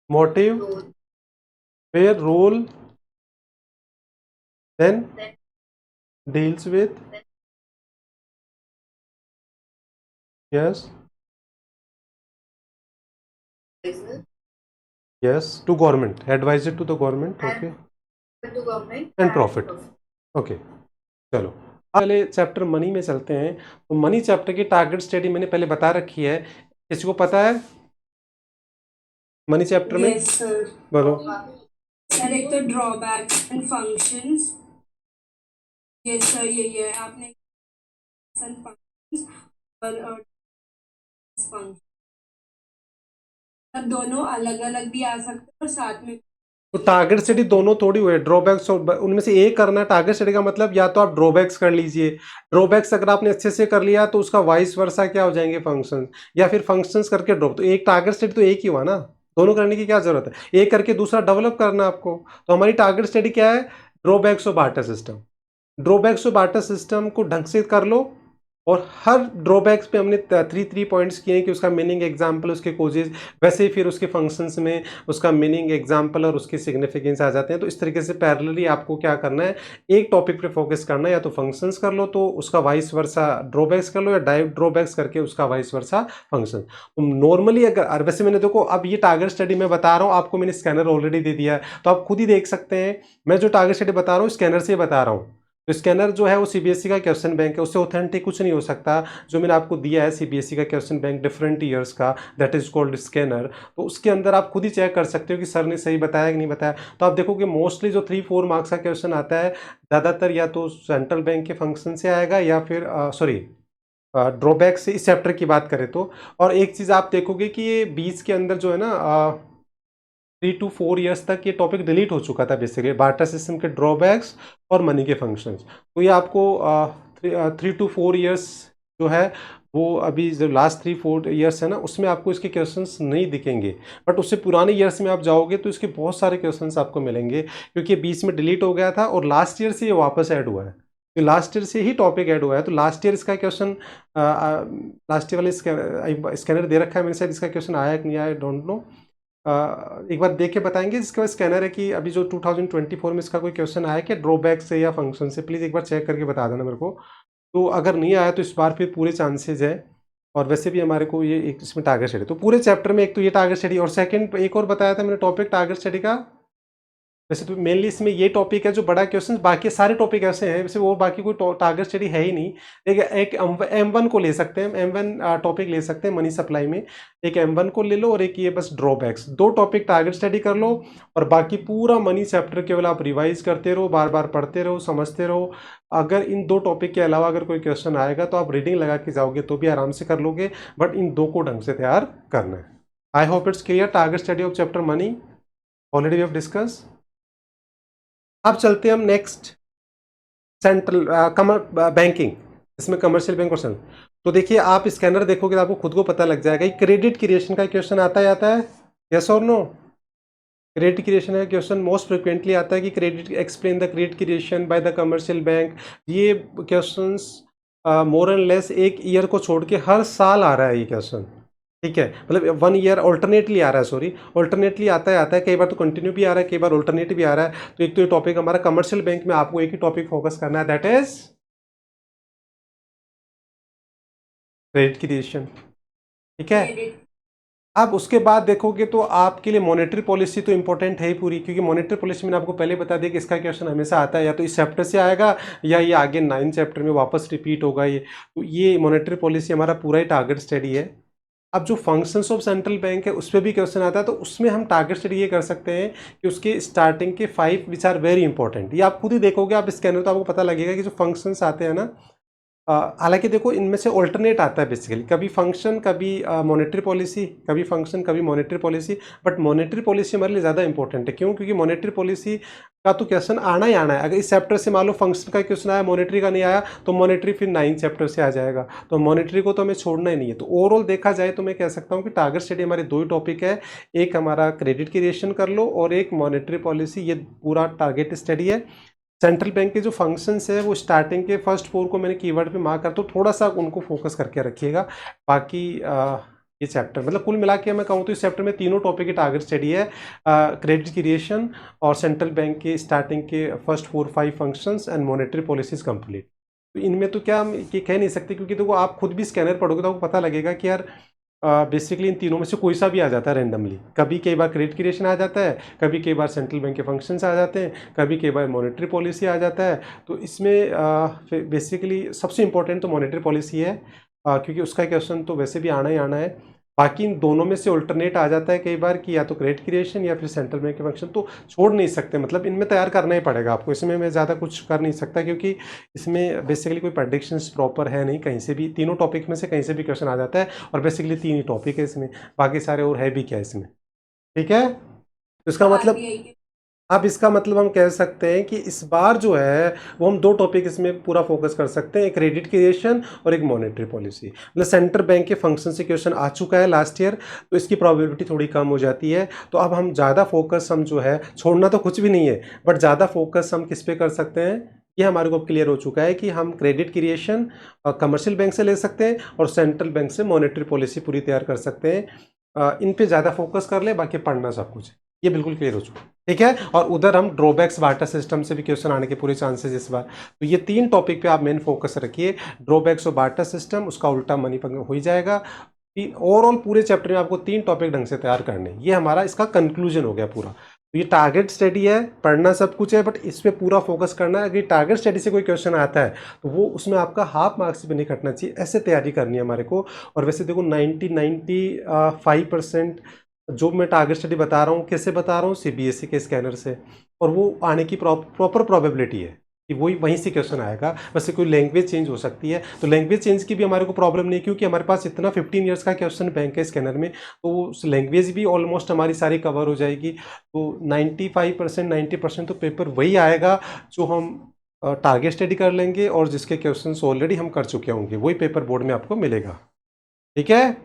मोटिव, फिर role, then deals with, yes yes, to government, adviser to the government, okay, and profit, okay. चलो पहले चैप्टर मनी में चलते हैं। तो मनी चैप्टर की टारगेट स्टडी मैंने पहले बता रखी है, किसी को पता है मनी चैप्टर में? Yes sir. बोलो। सर एक तो drawbacks and functions, yes sir यही है आपने, फंक्शंस और फंक्शन, अब दोनों अलग अलग भी आ सकते हैं और साथ में। तो टारगेट स्टडी दोनों थोड़ी हुए, ड्रॉबैक्स और उनमें से एक करना है। टारगेट स्टडी का मतलब या तो आप ड्रॉबैक्स कर लीजिए, ड्रॉबैक्स अगर आपने अच्छे से कर लिया तो उसका वाइस वर्सा क्या हो जाएंगे, फंक्शंस, या फिर फंक्शंस करके ड्रॉप। तो एक टारगेट स्टडी तो एक ही हुआ ना, दोनों करने की क्या जरूरत है, एक करके दूसरा डेवलप करना आपको। तो हमारी टारगेट स्टडी क्या है, drawbacks of barter system. Drawbacks of barter system को ढंग से कर लो, और हर ड्रॉबैक्स पे हमने 3 पॉइंट्स किए हैं कि उसका मीनिंग, एग्जाम्पल, उसके कोजेज, वैसे ही फिर उसके फंक्शंस में उसका मीनिंग, एग्जाम्पल और उसके सिग्निफिकेंस आ जाते हैं। तो इस तरीके से पैरेलली आपको क्या करना है, एक टॉपिक पे फोकस करना है, या तो फंक्शंस कर लो तो उसका वाइस वर्सा ड्रॉबैक्स कर लो, या डाइव ड्रॉबैक्स करके उसका वाइस वर्सा फंक्शन। तो नॉर्मली अगर, वैसे मैंने देखो अब ये टारगेट स्टडी मैं बता रहा हूँ आपको, मैंने स्कैनर ऑलरेडी दे दिया है, तो आप खुद ही देख सकते हैं। मैं जो टारगेट स्टडी बता रहा हूँ स्कैनर से बता रहा हूँ। तो स्कैनर जो है वो सीबीएसई का क्वेश्चन बैंक है, उससे ऑथेंटिक कुछ नहीं हो सकता। जो मैंने आपको दिया है सीबीएसई का क्वेश्चन बैंक डिफरेंट ईयर्स का, दैट इज कॉल्ड स्कैनर। तो उसके अंदर आप खुद ही चेक कर सकते हो कि सर ने सही बताया कि नहीं बताया। तो आप देखो कि मोस्टली जो 3-4 मार्क्स का क्वेश्चन आता है ज़्यादातर या तो सेंट्रल बैंक के फंक्शन से आएगा, या फिर सॉरी ड्रॉबैक से, इस चैप्टर की बात करें तो। और एक चीज़ आप देखोगे कि ये 20 के अंदर जो है ना 3 to 4 ईयर्स तक ये टॉपिक डिलीट हो चुका था बेसिकली, बार्टर सिस्टम के ड्रॉबैक्स और मनी के फंक्शंस। तो ये आपको 3 to 4 ईयर्स जो है वो अभी जो लास्ट 3-4 ईयर्स है ना, उसमें आपको इसके क्वेश्चंस नहीं दिखेंगे, बट उससे पुराने ईयर्स में आप जाओगे तो इसके बहुत सारे क्वेश्चंस आपको मिलेंगे, क्योंकि ये 20 में डिलीट हो गया था और लास्ट ईयर से ये वापस ऐड हुआ है। तो लास्ट ईयर से ही टॉपिक ऐड हुआ है। तो लास्ट ईयर इसका क्वेश्चन, लास्ट ईयर वाले स्कैनर दे रखा है मैंने, शायद इसका क्वेश्चन आया कि नहीं आया, डोंट नो। एक बार देख के बताएंगे। जिसके बाद स्कैनर है कि अभी जो 2024 में इसका कोई क्वेश्चन आया कि ड्रॉबैक से या फंक्शन से, प्लीज़ एक बार चेक करके बता देना मेरे को। तो अगर नहीं आया तो इस बार फिर पूरे चांसेज है। और वैसे भी हमारे को ये एक इसमें टारगेट स्टडी, तो पूरे चैप्टर में एक तो ये टारगेट स्टडी, और सेकंड एक और बताया था मैंने टॉपिक टारगेट स्टडी का। वैसे तो मेनली इसमें ये टॉपिक है जो बड़ा क्वेश्चन, बाकी सारे टॉपिक ऐसे हैं वैसे, वो बाकी कोई टारगेट स्टडी है ही नहीं। एक M1 को ले सकते हैं, M1 टॉपिक ले सकते हैं मनी सप्लाई में, एक M1 को ले लो और एक ये बस ड्रॉबैक्स, 2 टॉपिक टारगेट स्टडी कर लो। और बाकी पूरा मनी चैप्टर केवल आप रिवाइज करते रहो, बार बार पढ़ते रहो, समझते रहो। अगर इन 2 टॉपिक के अलावा अगर कोई क्वेश्चन आएगा तो आप रीडिंग लगा के जाओगे तो भी आराम से कर लोगे, बट इन 2 को ढंग से तैयार करना है। I hope it's clear. Target study of chapter money already we have discuss. अब चलते हैं हम नेक्स्ट सेंट्रल बैंकिंग, इसमें कमर्शियल बैंक क्वेश्चन। तो देखिए आप स्कैनर देखोगे तो आपको खुद को पता लग जाएगा। क्रेडिट क्रिएशन का क्वेश्चन आता है, यस और नो? क्रेडिट क्रिएशन का क्वेश्चन मोस्ट फ्रिक्वेंटली आता है कि credit, explain the credit creation bye the commercial bank. ये क्वेश्चंस मोर एंड लेस एक ईयर को छोड़ के हर साल आ रहा है ये क्वेश्चन। ठीक है, मतलब 1 ईयर ऑल्टरनेटली आ रहा है, सॉरी ऑल्टरनेटली आता है, कई बार तो कंटिन्यू भी आ रहा है, कई बार ऑल्टरनेट भी आ रहा है। तो एक तो ये टॉपिक हमारा कमर्शियल बैंक में आपको एक ही टॉपिक फोकस करना है, दैट इज क्रेडिट क्रिएशन। ठीक है, क्रेडिट अब उसके बाद देखोगे तो आपके लिए मॉनेटरी पॉलिसी तो इंपॉर्टेंट है ही पूरी, क्योंकि मॉनेटरी पॉलिसी मैंने आपको पहले बता दिया कि इसका क्वेश्चन हमेशा आता है, या तो इस चैप्टर से आएगा या ये आगे 9 चैप्टर में वापस रिपीट होगा ये। तो ये मॉनेटरी पॉलिसी हमारा पूरा ही टारगेट स्टडी है। अब जो फंक्शंस ऑफ सेंट्रल बैंक है उस पर भी क्वेश्चन आता है, तो उसमें हम टारगेट स्टडी ये कर सकते हैं कि उसके स्टार्टिंग के 5 विच आर वेरी इंपॉर्टेंट। ये आप खुद ही देखोगे, आप स्कैनर तो आपको पता लगेगा कि जो फंक्शंस आते हैं ना, हालांकि देखो इनमें से ऑल्टरनेट आता है बेसिकली, कभी फंक्शन कभी मॉनेटरी पॉलिसी, कभी फंक्शन कभी monetary policy. But monetary policy हमारे लिए ज़्यादा इंपॉर्टेंट है, क्यों? क्योंकि मॉनेटरी पॉलिसी का तो क्वेश्चन आना ही आना है। अगर इस चैप्टर से मान लो फंक्शन का क्वेश्चन आया, मॉनेटरी का नहीं आया, तो मॉनेटरी फिर 9 चैप्टर से आ जाएगा। तो मॉनेटरी को तो हमें छोड़ना ही नहीं है। तो ओवरऑल देखा जाए तो मैं कह सकता हूँ कि टारगेट स्टडी हमारे 2 ही टॉपिक है, एक हमारा क्रेडिट क्रिएशन कर लो और एक मॉनेटरी पॉलिसी, ये पूरा टारगेट स्टडी है। सेंट्रल बैंक के जो फंक्शंस है वो स्टार्टिंग के फर्स्ट 4 को मैंने कीवर्ड पे मार्क करता हूँ, थोड़ा सा उनको फोकस करके रखिएगा। बाकी ये चैप्टर मतलब कुल मिला के मैं कहूँ तो इस चैप्टर में तीनों टॉपिक की टारगेट स्टडी है, क्रेडिट क्रिएशन और सेंट्रल बैंक के स्टार्टिंग के first 4-5 functions and monetary policies complete. तो इनमें तो क्या हम ये कह नहीं सकते, क्योंकि देखो आप खुद भी स्कैनर पढ़ोगे तो आपको पता लगेगा कि यार बेसिकली इन तीनों में से कोई सा भी आ जाता है रैंडमली। कभी कई बार क्रेडिट क्रिएशन आ जाता है, कभी कई बार सेंट्रल बैंक के फंक्शंस आ जाते हैं, कभी कई बार मॉनेटरी पॉलिसी आ जाता है। तो इसमें बेसिकली सबसे इंपॉर्टेंट तो मॉनेटरी पॉलिसी है, क्योंकि उसका क्वेश्चन तो वैसे भी आना ही आना है। बाकी इन दोनों में से ऑल्टरनेट आ जाता है कई बार कि या तो क्रेडिट क्रिएशन या फिर सेंट्रल बैंक के फंक्शन, तो छोड़ नहीं सकते, मतलब इनमें तैयार करना ही पड़ेगा आपको। इसमें मैं ज़्यादा कुछ कर नहीं सकता, क्योंकि इसमें बेसिकली कोई प्रेडिक्शंस प्रॉपर है नहीं, कहीं से भी तीनों टॉपिक में से कहीं से भी क्वेश्चन आ जाता है, और बेसिकली 3 ही टॉपिक है इसमें, बाकी सारे और है भी क्या इसमें। ठीक है, तो इसका मतलब आरबीआई के अब इसका मतलब हम कह सकते हैं कि इस बार जो है वो हम 2 टॉपिक इसमें पूरा फोकस कर सकते हैं, एक क्रेडिट क्रिएशन और एक मॉनेटरी पॉलिसी। मतलब सेंट्रल बैंक के फंक्शन से क्वेश्चन आ चुका है लास्ट ईयर, तो इसकी प्रोबेबिलिटी थोड़ी कम हो जाती है। तो अब हम ज़्यादा फोकस हम जो है, छोड़ना तो कुछ भी नहीं है, बट ज़्यादा फोकस हम किस पे कर सकते हैं, ये हमारे को क्लियर हो चुका है कि हम क्रेडिट क्रिएशन कमर्शियल बैंक से ले सकते हैं और सेंट्रल बैंक से मॉनेटरी पॉलिसी पूरी तैयार कर सकते हैं। इन पे ज़्यादा फोकस कर ले, बाकी पढ़ना सब कुछ है, ये बिल्कुल क्लियर हो चुका है। ठीक है, और उधर हम ड्रॉबैक्स बार्टर सिस्टम से भी क्वेश्चन आने के पूरे चांसेस इस बार। तो ये 3 टॉपिक पे आप मेन फोकस रखिए, ड्रॉबैक्स और बार्टर सिस्टम, उसका उल्टा मनी पंग हो ही जाएगा। ओवरऑल पूरे चैप्टर में आपको 3 टॉपिक ढंग से तैयार करने, ये हमारा इसका कंक्लूजन हो गया पूरा। तो ये टारगेट स्टडी है, पढ़ना सब कुछ है, बट इस पे पूरा फोकस करना है। अगर टारगेट स्टडी से कोई क्वेश्चन आता है तो वो उसमें आपका हाफ मार्क्स भी नहीं कटना चाहिए, ऐसे तैयारी करनी है हमारे को। और वैसे देखो 95% जो मैं टारगेट स्टडी बता रहा हूँ, कैसे बता रहा हूँ, सीबीएसई के स्कैनर से, और वो आने की प्रॉपर प्रोबेबिलिटी है कि वही वहीं से क्वेश्चन आएगा। वैसे कोई लैंग्वेज चेंज हो सकती है, तो लैंग्वेज चेंज की भी हमारे को प्रॉब्लम नहीं, क्योंकि हमारे पास इतना 15 ईयर्स का क्वेश्चन बैंक है स्कैनर में, तो उस लैंग्वेज भी ऑलमोस्ट हमारी सारी कवर हो जाएगी। तो 95% 90% तो पेपर वही आएगा जो हम टारगेट स्टडी कर लेंगे और जिसके क्वेश्चन ऑलरेडी हम कर चुके होंगे, वही पेपर बोर्ड में आपको मिलेगा। ठीक है।